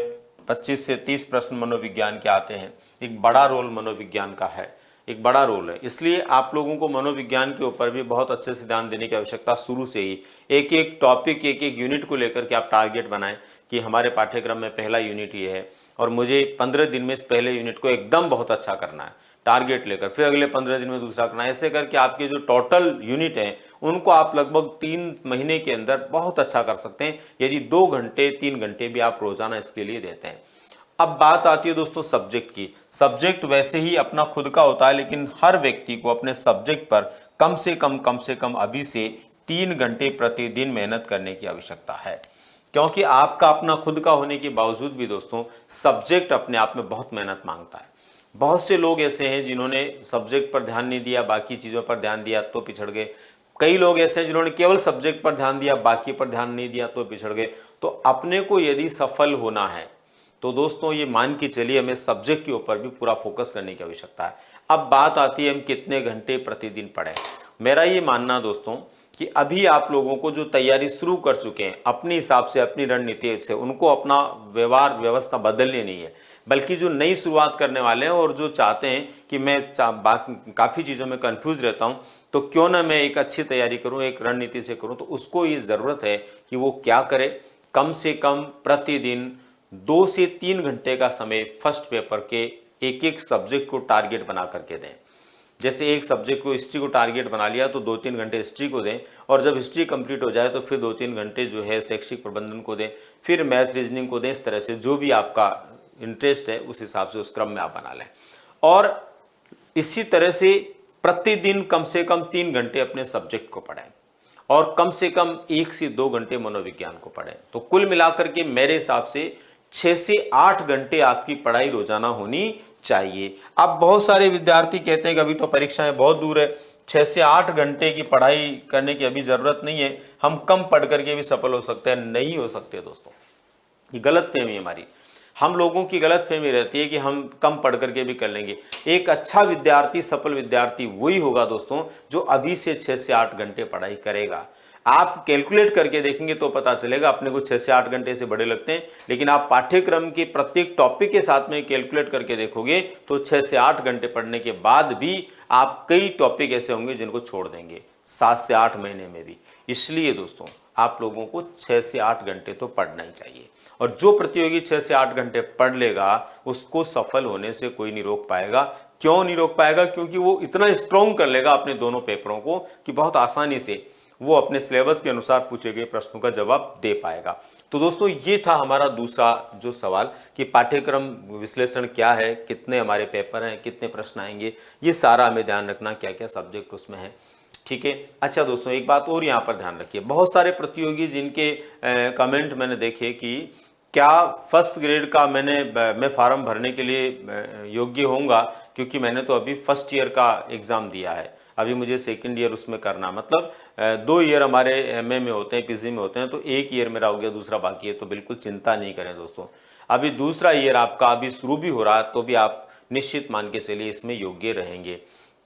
25 से 30 प्रश्न मनोविज्ञान के आते हैं। एक बड़ा रोल मनोविज्ञान का है, एक बड़ा रोल है, इसलिए आप लोगों को मनोविज्ञान के ऊपर भी बहुत अच्छे से ध्यान देने की आवश्यकता शुरू से ही। एक एक टॉपिक, एक एक यूनिट को लेकर के आप टारगेट बनाएं कि हमारे पाठ्यक्रम में पहला यूनिट ये है और मुझे 15 दिन में इस पहले यूनिट को एकदम बहुत अच्छा करना है, टारगेट लेकर फिर अगले 15 दिन में दूसरा करना है। ऐसे करके आपके जो टोटल यूनिट हैं उनको आप लगभग 3 महीने के अंदर बहुत अच्छा कर सकते हैं, यदि 2 घंटे 3 घंटे भी आप रोजाना इसके लिए देते हैं। अब बात आती है दोस्तों सब्जेक्ट की। सब्जेक्ट वैसे ही अपना खुद का होता है, लेकिन हर व्यक्ति को अपने सब्जेक्ट पर कम से कम अभी से 3 घंटे प्रतिदिन मेहनत करने की आवश्यकता है, क्योंकि आपका अपना खुद का होने के बावजूद भी दोस्तों सब्जेक्ट अपने आप में बहुत मेहनत मांगता है। बहुत से लोग ऐसे हैं जिन्होंने सब्जेक्ट पर ध्यान नहीं दिया, बाकी चीज़ों पर ध्यान दिया तो पिछड़ गए। कई लोग ऐसे हैं जिन्होंने केवल सब्जेक्ट पर ध्यान दिया, बाकी पर ध्यान नहीं दिया तो पिछड़ गए। तो अपने को यदि सफल होना है तो दोस्तों ये मान के चलिए हमें सब्जेक्ट के ऊपर भी पूरा फोकस करने की आवश्यकता है। अब बात आती है हम कितने घंटे प्रतिदिन पढ़ें। मेरा ये मानना दोस्तों कि अभी आप लोगों को जो तैयारी शुरू कर चुके हैं अपने हिसाब से, अपनी रणनीति से, उनको अपना व्यवहार व्यवस्था बदलनी नहीं है, बल्कि जो नई शुरुआत करने वाले हैं और जो चाहते हैं कि मैं काफ़ी चीज़ों में कंफ्यूज रहता हूं, तो क्यों ना मैं एक अच्छी तैयारी करूं, एक रणनीति से करूं, तो उसको ये ज़रूरत है कि वो क्या करे, कम से कम प्रतिदिन 2 से 3 घंटे का समय फर्स्ट पेपर के एक एक सब्जेक्ट को टारगेट बना करके दें। जैसे एक सब्जेक्ट को हिस्ट्री को टारगेट बना लिया तो 2-3 घंटे हिस्ट्री को दें, और जब हिस्ट्री कंप्लीट हो जाए तो फिर 2-3 घंटे जो है शैक्षिक प्रबंधन को दें, फिर मैथ रीजनिंग को दें। इस तरह से जो भी आपका इंटरेस्ट है उस हिसाब से उस क्रम में आप बना लें, और इसी तरह से प्रतिदिन कम से कम 3 घंटे अपने सब्जेक्ट को पढ़ें और कम से कम 1 से 2 घंटे मनोविज्ञान को पढ़ें। तो कुल मिलाकर के मेरे हिसाब से 6 से 8 घंटे आपकी पढ़ाई रोजाना होनी चाहिए। अब बहुत सारे विद्यार्थी कहते हैं कि अभी तो परीक्षाएं बहुत दूर है, 6 से 8 घंटे की पढ़ाई करने की अभी जरूरत नहीं है, हम कम पढ़ करके भी सफल हो सकते हैं। नहीं हो सकते दोस्तों, ये गलत फहमी हमारी, हम लोगों की गलत फहमी रहती है कि हम कम पढ़ करके भी कर लेंगे। एक अच्छा विद्यार्थी, सफल विद्यार्थी वही होगा दोस्तों जो अभी से 6 से 8 घंटे पढ़ाई करेगा। आप कैलकुलेट करके देखेंगे तो पता चलेगा, अपने को 6 से 8 घंटे से बड़े लगते हैं, लेकिन आप पाठ्यक्रम के प्रत्येक टॉपिक के साथ में कैलकुलेट करके देखोगे तो 6 से 8 घंटे पढ़ने के बाद भी आप कई टॉपिक ऐसे होंगे जिनको छोड़ देंगे 7 से 8 महीने में भी। इसलिए दोस्तों आप लोगों को 6 से 8 घंटे तो पढ़ना ही चाहिए, और जो प्रतियोगी 6 से 8 घंटे पढ़ लेगा उसको सफल होने से कोई नहीं रोक पाएगा। क्यों नहीं रोक पाएगा? क्योंकि वो इतना स्ट्रॉन्ग कर लेगा अपने दोनों पेपरों को कि बहुत आसानी से वो अपने सिलेबस के अनुसार पूछे गए प्रश्नों का जवाब दे पाएगा। तो दोस्तों ये था हमारा दूसरा जो सवाल कि पाठ्यक्रम विश्लेषण क्या है, कितने हमारे पेपर हैं, कितने प्रश्न आएंगे, ये सारा हमें ध्यान रखना, क्या क्या सब्जेक्ट उसमें है। ठीक है। अच्छा दोस्तों, एक बात और यहाँ पर ध्यान रखिए, बहुत सारे प्रतियोगी जिनके कमेंट मैंने देखे कि क्या फर्स्ट ग्रेड का मैं फार्म भरने के लिए योग्य होऊंगा, क्योंकि मैंने तो अभी फर्स्ट ईयर का एग्ज़ाम दिया है, अभी मुझे सेकंड ईयर उसमें करना, मतलब 2 ईयर हमारे एमए में होते हैं, पीजी में होते हैं, तो 1 ईयर मेरा हो गया, दूसरा बाकी है। तो बिल्कुल चिंता नहीं करें दोस्तों, अभी दूसरा ईयर आपका अभी शुरू भी हो रहा है, तो भी आप निश्चित मान के चलिए इसमें योग्य रहेंगे।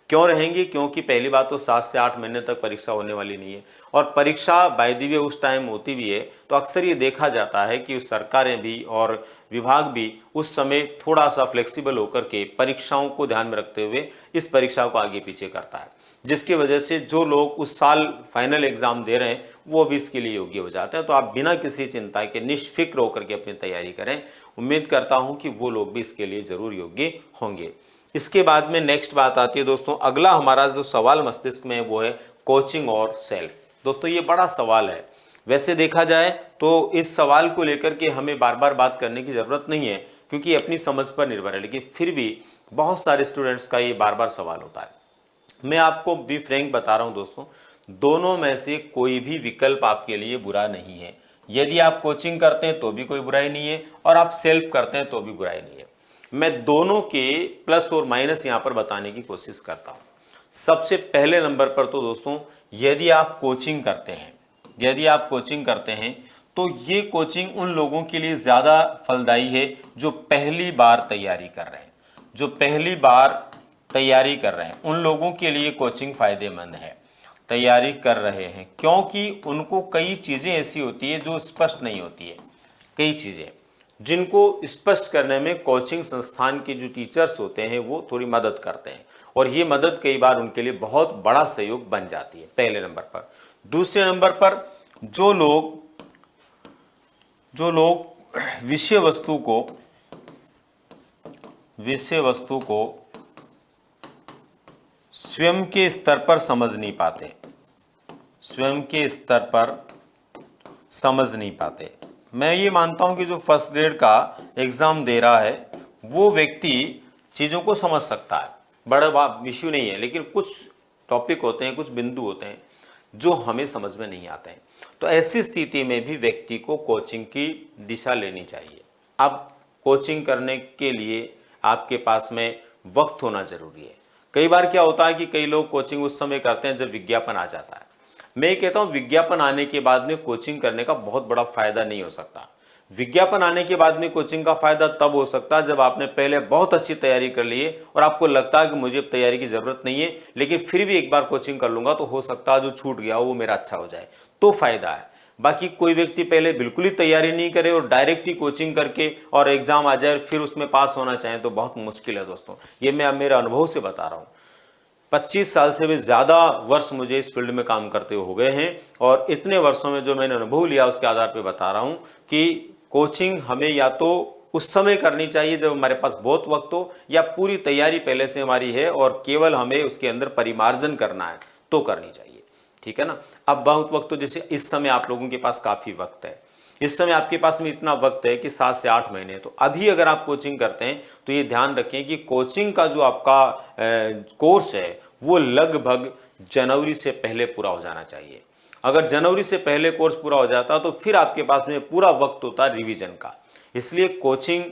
क्यों रहेंगे? क्योंकि पहली बात तो 7 से 8 महीने तक परीक्षा होने वाली नहीं है, और परीक्षा बाय द वे उस टाइम होती भी है तो अक्सर ये देखा जाता है कि सरकारें भी और विभाग भी उस समय थोड़ा सा फ्लेक्सिबल होकर के परीक्षाओं को ध्यान में रखते हुए इस परीक्षा को आगे पीछे करता है, जिसकी वजह से जो लोग उस साल फाइनल एग्जाम दे रहे हैं वो भी इसके लिए योग्य हो जाते हैं। तो आप बिना किसी चिंता के निष्फिक्र होकर के अपनी तैयारी करें, उम्मीद करता हूं कि वो लोग भी इसके लिए जरूर योग्य होंगे। इसके बाद में नेक्स्ट बात आती है दोस्तों, अगला हमारा जो सवाल मस्तिष्क में है वो है कोचिंग और सेल्फ। दोस्तों ये बड़ा सवाल है, वैसे देखा जाए तो इस सवाल को लेकर के हमें बार बार बात करने की ज़रूरत नहीं है, क्योंकि अपनी समझ पर निर्भर है, लेकिन फिर भी बहुत सारे स्टूडेंट्स का ये बार बार सवाल होता है। मैं आपको भी फ्रैंक बता रहा हूँ दोस्तों, दोनों में से कोई भी विकल्प आपके लिए बुरा नहीं है। यदि आप कोचिंग करते हैं तो भी कोई बुराई नहीं है, और आप सेल्फ करते हैं तो भी बुराई नहीं है। मैं दोनों के प्लस और माइनस यहाँ पर बताने की कोशिश करता हूँ। सबसे पहले नंबर पर तो दोस्तों, यदि आप कोचिंग करते हैं तो ये कोचिंग उन लोगों के लिए ज़्यादा फलदायी है जो पहली बार तैयारी कर रहे हैं। उन लोगों के लिए कोचिंग फ़ायदेमंद है, तैयारी कर रहे हैं, क्योंकि उनको कई चीज़ें ऐसी होती है जो स्पष्ट नहीं होती है, कई चीज़ें जिनको स्पष्ट करने में कोचिंग संस्थान के जो टीचर्स होते हैं वो थोड़ी मदद करते हैं, और ये मदद कई बार उनके लिए बहुत बड़ा सहयोग बन जाती है, पहले नंबर पर। दूसरे नंबर पर जो लोग विषय वस्तु को स्वयं के स्तर पर समझ नहीं पाते, मैं ये मानता हूं कि जो फर्स्ट ग्रेड का एग्जाम दे रहा है वो व्यक्ति चीज़ों को समझ सकता है, बड़ा इश्यू नहीं है, लेकिन कुछ टॉपिक होते हैं, कुछ बिंदु होते हैं जो हमें समझ में नहीं आते हैं। तो ऐसी स्थिति में भी व्यक्ति को कोचिंग की दिशा लेनी चाहिए। अब कोचिंग करने के लिए आपके पास में वक्त होना जरूरी है। कई बार क्या होता है कि कई लोग कोचिंग उस समय करते हैं जब विज्ञापन आ जाता है। मैं कहता हूं विज्ञापन आने के बाद में कोचिंग करने का बहुत बड़ा फायदा नहीं हो सकता। विज्ञापन आने के बाद में कोचिंग का फायदा तब हो सकता है जब आपने पहले बहुत अच्छी तैयारी कर ली है और आपको लगता है कि मुझे तैयारी की जरूरत नहीं है, लेकिन फिर भी एक बार कोचिंग कर लूंगा तो हो सकता है जो छूट गया वो मेरा अच्छा हो जाए, तो फायदा है। बाकी कोई व्यक्ति पहले बिल्कुल ही तैयारी नहीं करे और डायरेक्ट ही कोचिंग करके और एग्जाम आ जाए फिर उसमें पास होना चाहे तो बहुत मुश्किल है दोस्तों। ये मैं मेरे अनुभव से बता रहा हूँ। 25 साल से भी ज़्यादा वर्ष मुझे इस फील्ड में काम करते हो गए हैं, और इतने वर्षों में जो मैंने अनुभव लिया उसके आधार पर बता रहा हूँ कि कोचिंग हमें या तो उस समय करनी चाहिए जब हमारे पास बहुत वक्त हो, या पूरी तैयारी पहले से हमारी है और केवल हमें उसके अंदर परिमार्जन करना है तो करनी चाहिए। ठीक है ना। अब बहुत वक्त, तो जैसे इस समय आप लोगों के पास काफ़ी वक्त है, इस समय आपके पास में इतना वक्त है कि 7 से 8 महीने, तो अभी अगर आप कोचिंग करते हैं तो ये ध्यान रखें कि कोचिंग का जो आपका कोर्स है वो लगभग जनवरी से पहले पूरा हो जाना चाहिए। अगर जनवरी से पहले कोर्स पूरा हो जाता तो फिर आपके पास में पूरा वक्त होता रिवीजन का। इसलिए कोचिंग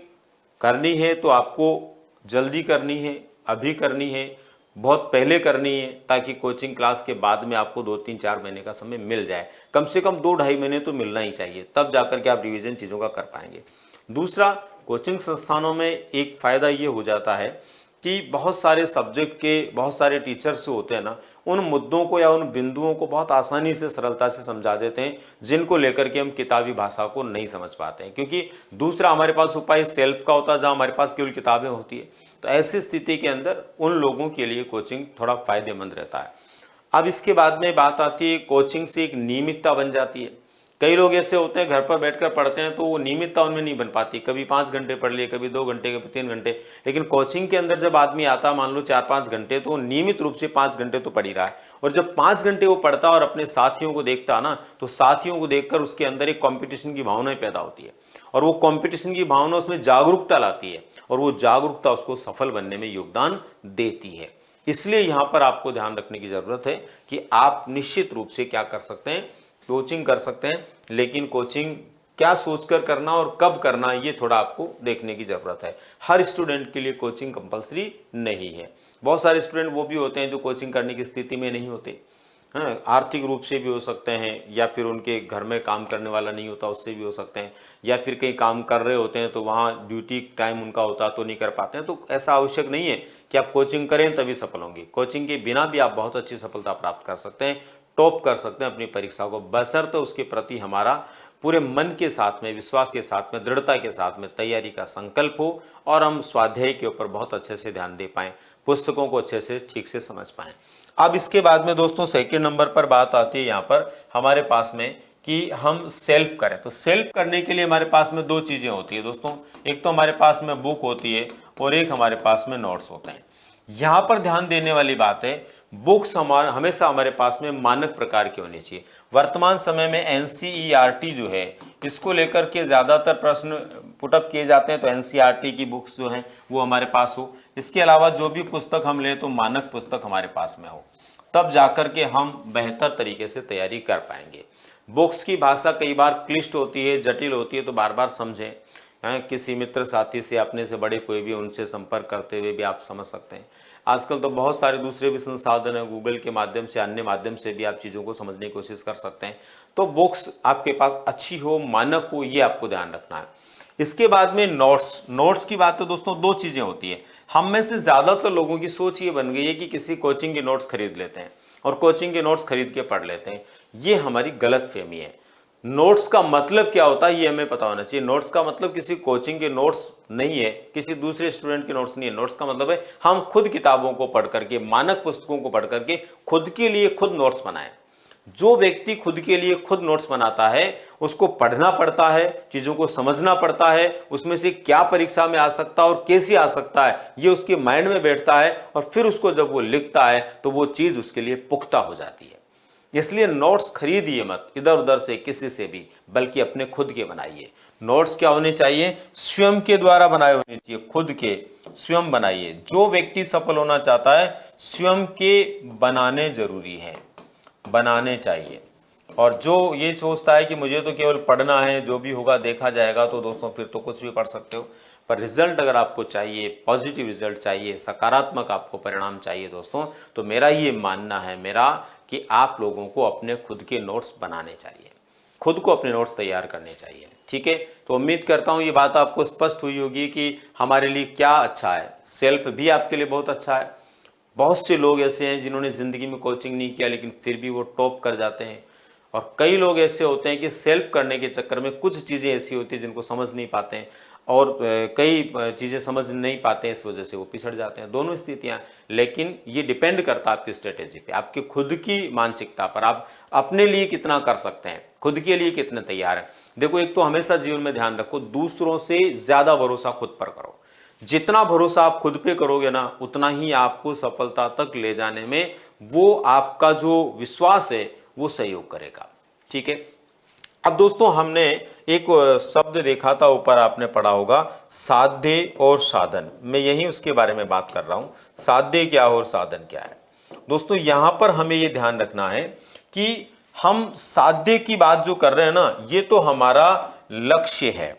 करनी है तो आपको जल्दी करनी है, अभी करनी है, बहुत पहले करनी है, ताकि कोचिंग क्लास के बाद में आपको 2-3-4 महीने का समय मिल जाए। कम से कम 2-2.5 महीने तो मिलना ही चाहिए, तब जाकर के आप रिवीजन चीज़ों का कर पाएंगे। दूसरा, कोचिंग संस्थानों में एक फ़ायदा ये हो जाता है कि बहुत सारे सब्जेक्ट के बहुत सारे टीचर्स होते हैं ना, उन मुद्दों को या उन बिंदुओं को बहुत आसानी से सरलता से समझा देते हैं जिनको लेकर के हम किताबी भाषा को नहीं समझ पाते हैं। क्योंकि दूसरा हमारे पास उपाय सेल्फ का होता है जहाँ हमारे पास केवल किताबें होती है। तो ऐसी स्थिति के अंदर उन लोगों के लिए कोचिंग थोड़ा फायदेमंद रहता है। अब इसके बाद में बात आती है कोचिंग से एक नियमितता बन जाती है। कई लोग ऐसे होते हैं घर पर बैठकर पढ़ते हैं तो वो नियमितता उनमें नहीं बन पाती, कभी 5 घंटे पढ़ लिए, कभी 2 घंटे, कभी 3 घंटे। लेकिन कोचिंग के अंदर जब आदमी आता मान लो 4-5 घंटे, तो वो नियमित रूप से 5 घंटे तो पढ़ ही रहा है। और जब 5 घंटे वो पढ़ता और अपने साथियों को देखता ना, तो साथियों को देखकर उसके अंदर एक कॉम्पिटिशन की भावना पैदा होती है, और वो कॉम्पिटिशन की भावना उसमें जागरूकता लाती है, और वो जागरूकता उसको सफल बनने में योगदान देती है। इसलिए यहाँ पर आपको ध्यान रखने की जरूरत है कि आप निश्चित रूप से क्या कर सकते हैं, कोचिंग कर सकते हैं, लेकिन कोचिंग क्या सोचकर करना और कब करना ये थोड़ा आपको देखने की जरूरत है। हर स्टूडेंट के लिए कोचिंग कंपलसरी नहीं है। बहुत सारे स्टूडेंट वो भी होते हैं जो कोचिंग करने की स्थिति में नहीं होते, हाँ, आर्थिक रूप से भी हो सकते हैं, या फिर उनके घर में काम करने वाला नहीं होता उससे भी हो सकते हैं, या फिर कहीं काम कर रहे होते हैं तो वहाँ ड्यूटी टाइम उनका होता तो नहीं कर पाते हैं। तो ऐसा आवश्यक नहीं है कि आप कोचिंग करें तभी सफल होंगे। कोचिंग के बिना भी आप बहुत अच्छी सफलता प्राप्त कर सकते हैं, टॉप कर सकते हैं अपनी परीक्षा को, बशर्ते उसके प्रति हमारा पूरे मन के साथ में, विश्वास के साथ में, दृढ़ता के साथ में तैयारी का संकल्प हो, और हम स्वाध्याय के ऊपर बहुत अच्छे से ध्यान दे पाएँ, पुस्तकों को अच्छे से ठीक से समझ पाएँ। अब इसके बाद में दोस्तों सेकंड नंबर पर बात आती है यहाँ पर हमारे पास में कि हम सेल्फ करें। तो सेल्फ करने के लिए हमारे पास में 2 चीज़ें होती है दोस्तों, एक तो हमारे पास में बुक होती है और एक हमारे पास में नोट्स होते हैं। यहाँ पर ध्यान देने वाली बात है, बुक्स हमेशा हमारे पास में मानक प्रकार की होनी चाहिए। वर्तमान समय में NCERT जो है, इसको लेकर के ज़्यादातर प्रश्न पुटअप किए जाते हैं, तो NCERT की बुक्स जो हैं वो हमारे पास हो। इसके अलावा जो भी पुस्तक हम लें तो मानक पुस्तक हमारे पास में हो, तब जाकर के हम बेहतर तरीके से तैयारी कर पाएंगे। बुक्स की भाषा कई बार क्लिष्ट होती है, जटिल होती है, तो बार बार समझें। किसी मित्र साथी से, अपने से बड़े कोई भी, उनसे संपर्क करते हुए भी आप समझ सकते हैं। आजकल तो बहुत सारे दूसरे भी संसाधन हैं, गूगल के माध्यम से, अन्य माध्यम से भी आप चीज़ों को समझने की कोशिश कर सकते हैं। तो बुक्स आपके पास अच्छी हो, मानक हो, ये आपको ध्यान रखना है। इसके बाद में नोट्स की बात तो दोस्तों 2 चीज़ें होती है। हम में से ज़्यादातर लोगों की सोच ये बन गई है कि किसी कोचिंग के नोट्स खरीद लेते हैं और कोचिंग के नोट्स खरीद के पढ़ लेते हैं। ये हमारी गलतफहमी है। नोट्स का मतलब क्या होता है ये हमें पता होना चाहिए। नोट्स का मतलब किसी कोचिंग के नोट्स नहीं है, किसी दूसरे स्टूडेंट के नोट्स नहीं है। नोट्स का मतलब है हम खुद किताबों को पढ़ करके, मानक पुस्तकों को पढ़ करके खुद के लिए खुद नोट्स बनाएं। जो व्यक्ति खुद के लिए खुद नोट्स बनाता है उसको पढ़ना पड़ता है, चीज़ों को समझना पड़ता है, उसमें से क्या परीक्षा में आ सकता है और कैसे आ सकता है ये उसके माइंड में बैठता है, और फिर उसको जब वो लिखता है तो वो चीज़ उसके लिए पुख्ता हो जाती है। इसलिए नोट्स खरीदिए मत इधर उधर से किसी से भी, बल्कि अपने खुद के बनाइए। नोट्स क्या होने चाहिए? स्वयं के द्वारा बनाए होने चाहिए, खुद के स्वयं बनाइए। जो व्यक्ति सफल होना चाहता है स्वयं के बनाने जरूरी है, बनाने चाहिए। और जो ये सोचता है कि मुझे तो केवल पढ़ना है, जो भी होगा देखा जाएगा, तो दोस्तों फिर तो कुछ भी पढ़ सकते हो, पर रिजल्ट अगर आपको चाहिए, पॉजिटिव रिजल्ट चाहिए, सकारात्मक आपको परिणाम चाहिए दोस्तों, तो मेरा ये मानना है कि आप लोगों को अपने खुद के नोट्स बनाने चाहिए, खुद को अपने नोट्स तैयार करने चाहिए। ठीक है, तो उम्मीद करता हूँ ये बात आपको स्पष्ट हुई होगी कि हमारे लिए क्या अच्छा है। सेल्फ भी आपके लिए बहुत अच्छा है। बहुत से लोग ऐसे हैं जिन्होंने ज़िंदगी में कोचिंग नहीं किया लेकिन फिर भी वो टॉप कर जाते हैं, और कई लोग ऐसे होते हैं कि सेल्फ करने के चक्कर में कुछ चीज़ें ऐसी होती हैं जिनको समझ नहीं पाते हैं, और कई चीज़ें समझ नहीं पाते हैं, इस वजह से वो पिछड़ जाते हैं। दोनों स्थितियाँ, लेकिन ये डिपेंड करता है आपकी स्ट्रेटेजी पे, आपकी खुद की मानसिकता पर, आप अपने लिए कितना कर सकते हैं, खुद के लिए कितने तैयार हैं। देखो, एक तो हमेशा जीवन में ध्यान रखो, दूसरों से ज़्यादा भरोसा खुद पर करो। जितना भरोसा आप खुद पे करोगे ना, उतना ही आपको सफलता तक ले जाने में वो आपका जो विश्वास है वो सहयोग करेगा। ठीक है, अब दोस्तों हमने एक शब्द देखा था, ऊपर आपने पढ़ा होगा, साध्य और साधन। मैं यही उसके बारे में बात कर रहा हूं, साध्य क्या और साधन क्या है। दोस्तों यहां पर हमें ये ध्यान रखना है कि हम साध्य की बात जो कर रहे हैं ना, ये तो हमारा लक्ष्य है।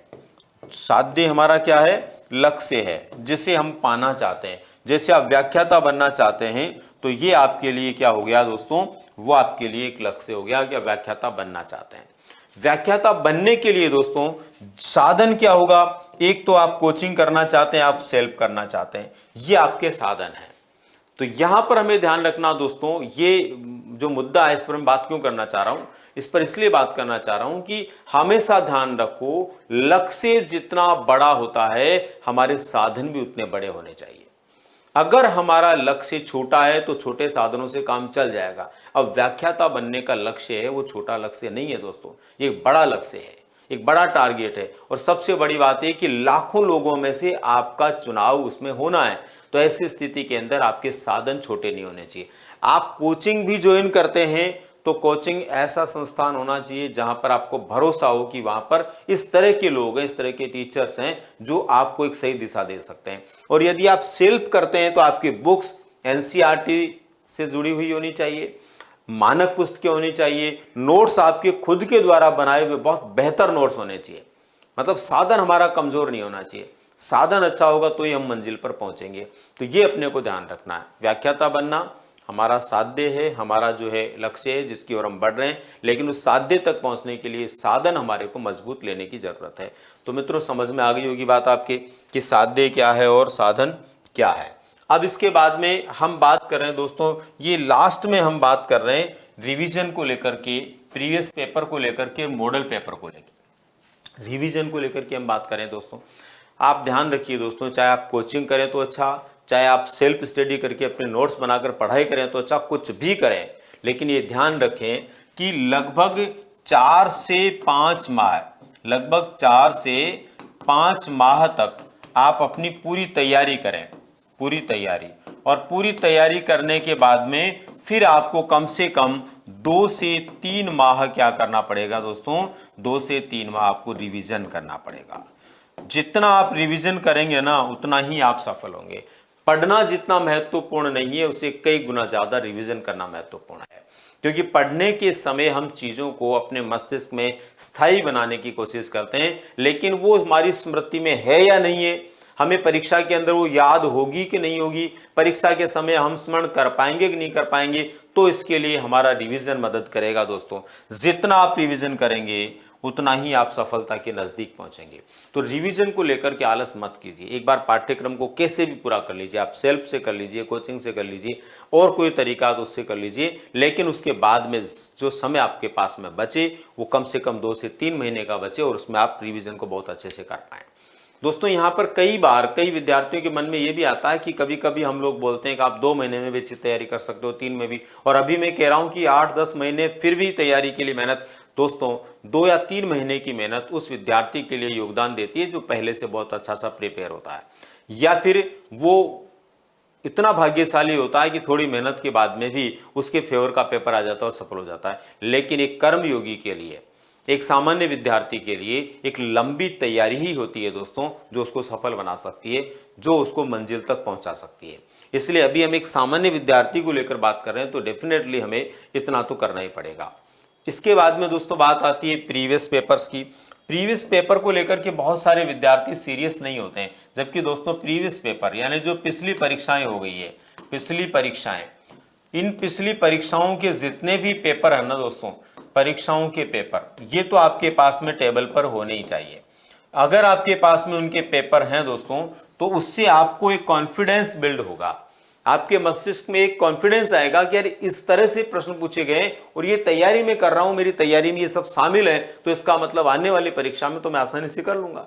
साध्य हमारा क्या है? लक्ष्य है, जिसे हम पाना चाहते हैं। जैसे आप व्याख्याता बनना चाहते हैं तो ये आपके लिए क्या हो गया दोस्तों, वो आपके लिए एक लक्ष्य हो गया कि व्याख्याता बनना चाहते हैं। व्याख्याता बनने के लिए दोस्तों साधन क्या होगा? एक तो आप कोचिंग करना चाहते हैं, आप सेल्फ करना चाहते हैं, ये आपके साधन हैं। तो यहां पर हमें ध्यान रखना दोस्तों, ये जो मुद्दा है इस पर मैं बात क्यों करना चाह रहा हूं, इस पर इसलिए बात करना चाह रहा हूं कि हमेशा ध्यान रखो, लक्ष्य जितना बड़ा होता है हमारे साधन भी उतने बड़े होने चाहिए। अगर हमारा लक्ष्य छोटा है तो छोटे साधनों से काम चल जाएगा। अब व्याख्याता बनने का लक्ष्य है वो छोटा लक्ष्य नहीं है दोस्तों, ये एक बड़ा लक्ष्य है, एक बड़ा टारगेट है। और सबसे बड़ी बात है कि लाखों लोगों में से आपका चुनाव उसमें होना है। तो ऐसी स्थिति के अंदर आपके साधन छोटे नहीं होने चाहिए। आप कोचिंग भी ज्वाइन करते हैं तो कोचिंग ऐसा संस्थान होना चाहिए जहां पर आपको भरोसा हो कि वहां पर इस तरह के लोग हैं, इस तरह के टीचर्स हैं जो आपको एक सही दिशा दे सकते हैं। और यदि आप सेल्फ करते हैं तो आपकी बुक्स एनसीईआरटी से जुड़ी हुई होनी चाहिए, मानक पुस्तकें होनी चाहिए, नोट्स आपके खुद के द्वारा बनाए हुए बहुत बेहतर नोट्स होने चाहिए। मतलब साधन हमारा कमजोर नहीं होना चाहिए, साधन अच्छा होगा तो ही हम मंजिल पर पहुंचेंगे। तो ये अपने को ध्यान रखना है। व्याख्याता बनना हमारा साध्य है, हमारा जो है लक्ष्य है जिसकी ओर हम बढ़ रहे हैं, लेकिन उस साध्य तक पहुंचने के लिए साधन हमारे को मजबूत लेने की जरूरत है। तो मित्रों समझ में आ गई होगी बात आपके कि साध्य क्या है और साधन क्या है। अब इसके बाद में हम बात कर रहे हैं दोस्तों, ये लास्ट में हम बात कर रहे हैं रिवीजन को लेकर के, प्रीवियस पेपर को लेकर के, मॉडल पेपर को लेकर। रिवीजन को लेकर के हम बात करें दोस्तों, आप ध्यान रखिए दोस्तों, चाहे आप कोचिंग करें तो अच्छा, चाहे आप सेल्फ स्टडी करके अपने नोट्स बनाकर पढ़ाई करें तो अच्छा, कुछ भी करें, लेकिन ये ध्यान रखें कि लगभग 4 से 5 माह, लगभग 4 से 5 माह तक आप अपनी पूरी तैयारी करें, पूरी तैयारी। और पूरी तैयारी करने के बाद में फिर आपको कम से कम 2 से 3 माह क्या करना पड़ेगा दोस्तों, 2 से 3 माह आपको रिवीजन करना पड़ेगा। जितना आप रिवीजन करेंगे ना उतना ही आप सफल होंगे। पढ़ना जितना महत्वपूर्ण नहीं है उससे कई गुना ज्यादा रिवीजन करना महत्वपूर्ण है, क्योंकि पढ़ने के समय हम चीजों को अपने मस्तिष्क में स्थायी बनाने की कोशिश करते हैं, लेकिन वो हमारी स्मृति में है या नहीं है, हमें परीक्षा के अंदर वो याद होगी कि नहीं होगी, परीक्षा के समय हम स्मरण कर पाएंगे कि नहीं कर पाएंगे, तो इसके लिए हमारा रिवीजन मदद करेगा दोस्तों। जितना आप रिवीजन करेंगे उतना ही आप सफलता के नजदीक पहुंचेंगे। तो रिवीजन को लेकर के आलस मत कीजिए, एक बार पाठ्यक्रम को कैसे भी पूरा कर लीजिए, आप सेल्फ से कर लीजिए, कोचिंग से कर लीजिए, और कोई तरीका तो उससे कर लीजिए, लेकिन उसके बाद में जो समय आपके पास में बचे वो कम से कम 2 से 3 महीने का बचे और उसमें आप रिवीजन को बहुत अच्छे से कर पाएं। दोस्तों यहाँ पर कई बार कई विद्यार्थियों के मन में ये भी आता है कि कभी कभी हम लोग बोलते हैं कि आप 2 महीने में भी अच्छी तैयारी कर सकते हो, 3 में भी, और अभी मैं कह रहा हूँ कि 8-10 महीने फिर भी तैयारी के लिए मेहनत। दोस्तों 2 या 3 महीने की मेहनत उस विद्यार्थी के लिए योगदान देती है जो पहले से बहुत अच्छा सा प्रिपेयर होता है, या फिर वो इतना भाग्यशाली होता है कि थोड़ी मेहनत के बाद में भी उसके फेवर का पेपर आ जाता है और सफल हो जाता है। लेकिन एक कर्मयोगी के लिए, एक सामान्य विद्यार्थी के लिए एक लंबी तैयारी ही होती है दोस्तों जो उसको सफल बना सकती है, जो उसको मंजिल तक पहुंचा सकती है। इसलिए अभी हम एक सामान्य विद्यार्थी को लेकर बात कर रहे हैं तो डेफिनेटली हमें इतना तो करना ही पड़ेगा। इसके बाद में दोस्तों बात आती है प्रीवियस पेपर्स की। प्रीवियस पेपर को लेकर के बहुत सारे विद्यार्थी सीरियस नहीं होते हैं, जबकि दोस्तों प्रीवियस पेपर यानी जो पिछली परीक्षाएं हो गई है, पिछली परीक्षाएं, इन पिछली परीक्षाओं के जितने भी पेपर है ना दोस्तों, परीक्षाओं के पेपर, ये तो आपके पास में टेबल पर होने ही चाहिए। अगर आपके पास में उनके पेपर हैं दोस्तों तो उससे आपको एक कॉन्फिडेंस बिल्ड होगा, आपके मस्तिष्क में एक कॉन्फिडेंस आएगा कि यार इस तरह से प्रश्न पूछे गए और ये तैयारी में कर रहा हूं, मेरी तैयारी में ये सब शामिल है, तो इसका मतलब आने वाली परीक्षा में तो मैं आसानी से कर लूंगा,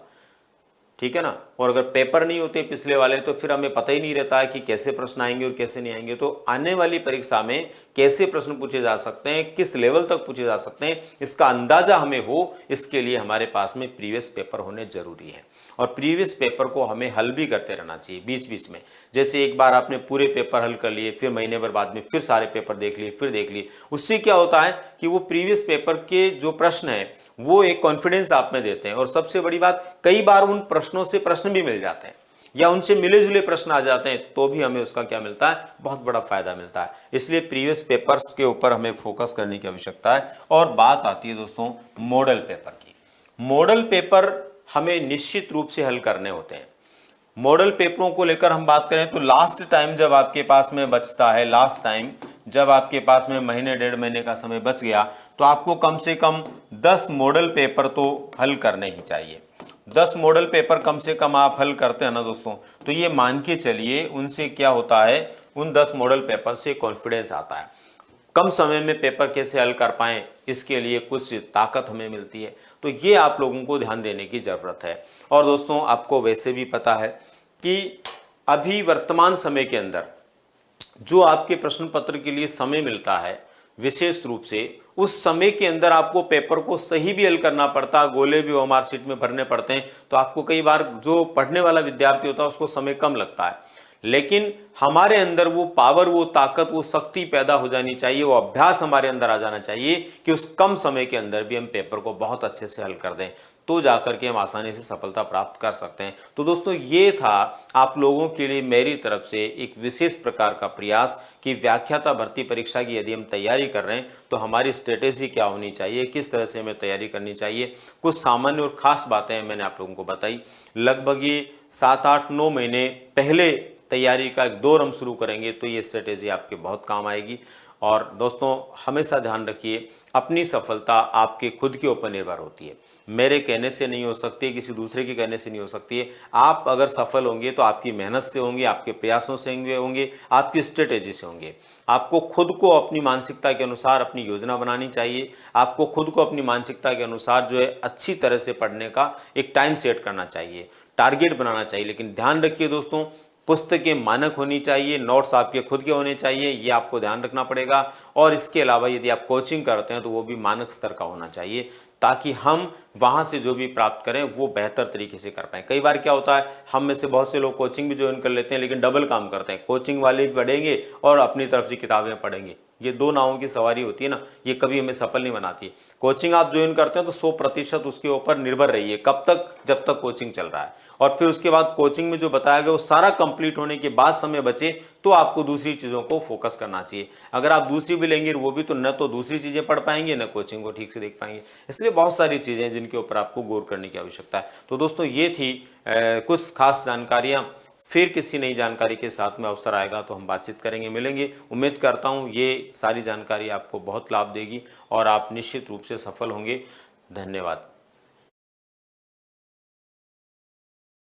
ठीक है ना। और अगर पेपर नहीं होते पिछले वाले तो फिर हमें पता ही नहीं रहता है कि कैसे प्रश्न आएंगे और कैसे नहीं आएंगे। तो आने वाली परीक्षा में कैसे प्रश्न पूछे जा सकते हैं, किस लेवल तक पूछे जा सकते हैं, इसका अंदाजा हमें हो, इसके लिए हमारे पास में प्रीवियस पेपर होने जरूरी है। और प्रीवियस पेपर को हमें हल भी करते रहना चाहिए बीच बीच में। जैसे एक बार आपने पूरे पेपर हल कर लिए, फिर महीने भर बाद में फिर सारे पेपर देख लिए, फिर देख लिए, उससे क्या होता है कि वो प्रीवियस पेपर के जो प्रश्न है वो एक कॉन्फिडेंस आप में देते हैं। और सबसे बड़ी बात, कई बार उन प्रश्नों से प्रश्न भी मिल जाते हैं या उनसे मिले जुले प्रश्न आ जाते हैं, तो भी हमें उसका क्या मिलता है, बहुत बड़ा फायदा मिलता है। इसलिए प्रीवियस पेपर्स के ऊपर हमें फोकस करने की आवश्यकता है। और बात आती है दोस्तों मॉडल पेपर की। मॉडल पेपर हमें निश्चित रूप से हल करने होते हैं। मॉडल पेपरों को लेकर हम बात करें तो लास्ट टाइम जब आपके पास में बचता है, लास्ट टाइम जब आपके पास में महीने 1.5 महीने का समय बच गया, तो आपको कम से कम 10 मॉडल पेपर तो हल करने ही चाहिए। 10 मॉडल पेपर कम से कम आप हल करते हैं ना दोस्तों, तो ये मान के चलिए उनसे क्या होता है, उन 10 मॉडल पेपर से कॉन्फिडेंस आता है। कम समय में पेपर कैसे हल कर पाएं, इसके लिए कुछ ताकत हमें मिलती है। तो ये आप लोगों को ध्यान देने की जरूरत है। और दोस्तों आपको वैसे भी पता है कि अभी वर्तमान समय के अंदर जो आपके प्रश्न पत्र के लिए समय मिलता है, विशेष रूप से उस समय के अंदर आपको पेपर को सही भी हल करना पड़ता है, गोले भी ओएमआर शीट में भरने पड़ते हैं, तो आपको कई बार जो पढ़ने वाला विद्यार्थी होता है उसको समय कम लगता है, लेकिन हमारे अंदर वो पावर, वो ताकत, वो शक्ति पैदा हो जानी चाहिए, वो अभ्यास हमारे अंदर आ जाना चाहिए कि उस कम समय के अंदर भी हम पेपर को बहुत अच्छे से हल कर दें, तो जाकर के हम आसानी से सफलता प्राप्त कर सकते हैं। तो दोस्तों, ये था आप लोगों के लिए मेरी तरफ से एक विशेष प्रकार का प्रयास कि व्याख्याता भर्ती परीक्षा की यदि हम तैयारी कर रहे हैं तो हमारी स्ट्रेटेजी क्या होनी चाहिए, किस तरह से हमें तैयारी करनी चाहिए। कुछ सामान्य और खास बातें मैंने आप लोगों को बताई। लगभग ये 7-8-9 महीने पहले तैयारी का एक दौर हम शुरू करेंगे तो ये स्ट्रेटेजी आपके बहुत काम आएगी। और दोस्तों, हमेशा ध्यान रखिए, अपनी सफलता आपके खुद के ऊपर निर्भर होती है, मेरे कहने से नहीं हो सकती है, किसी दूसरे के कहने से नहीं हो सकती है। आप अगर सफल होंगे तो आपकी मेहनत से होंगे, आपके प्रयासों से होंगे, आपकी स्ट्रेटेजी से होंगे। आपको खुद को अपनी मानसिकता के अनुसार अपनी योजना बनानी चाहिए, आपको खुद को अपनी मानसिकता के अनुसार जो है अच्छी तरह से पढ़ने का एक टाइम सेट करना चाहिए, टारगेट बनाना चाहिए। लेकिन ध्यान रखिए दोस्तों, पुस्तकें मानक होनी चाहिए, नोट्स आपके खुद के होने चाहिए, ये आपको ध्यान रखना पड़ेगा। और इसके अलावा यदि आप कोचिंग करते हैं तो वो भी मानक स्तर का होना चाहिए, ताकि हम वहाँ से जो भी प्राप्त करें वो बेहतर तरीके से कर पाएँ। कई बार क्या होता है, हम में से बहुत से लोग कोचिंग भी ज्वाइन कर लेते हैं लेकिन डबल काम करते हैं, कोचिंग वाले भी पढ़ेंगे और अपनी तरफ से किताबें पढ़ेंगे। ये दो नावों की सवारी होती है ना, ये कभी हमें सफल नहीं बनाती। कोचिंग आप ज्वाइन करते हैं तो 100% उसके ऊपर निर्भर रहिए, कब तक, जब तक कोचिंग चल रहा है। और फिर उसके बाद कोचिंग में जो बताया गया वो सारा कंप्लीट होने के बाद समय बचे तो आपको दूसरी चीज़ों को फोकस करना चाहिए। अगर आप दूसरी भी लेंगे वो भी, तो न तो दूसरी चीज़ें पढ़ पाएंगे, न कोचिंग को ठीक से देख पाएंगे। इसलिए बहुत सारी चीज़ें हैं जिनके ऊपर आपको गौर करने की आवश्यकता है। तो दोस्तों, ये थी कुछ खास जानकारियाँ। फिर किसी नई जानकारी के साथ में अवसर आएगा तो हम बातचीत करेंगे, मिलेंगे। उम्मीद करता हूँ ये सारी जानकारी आपको बहुत लाभ देगी और आप निश्चित रूप से सफल होंगे। धन्यवाद।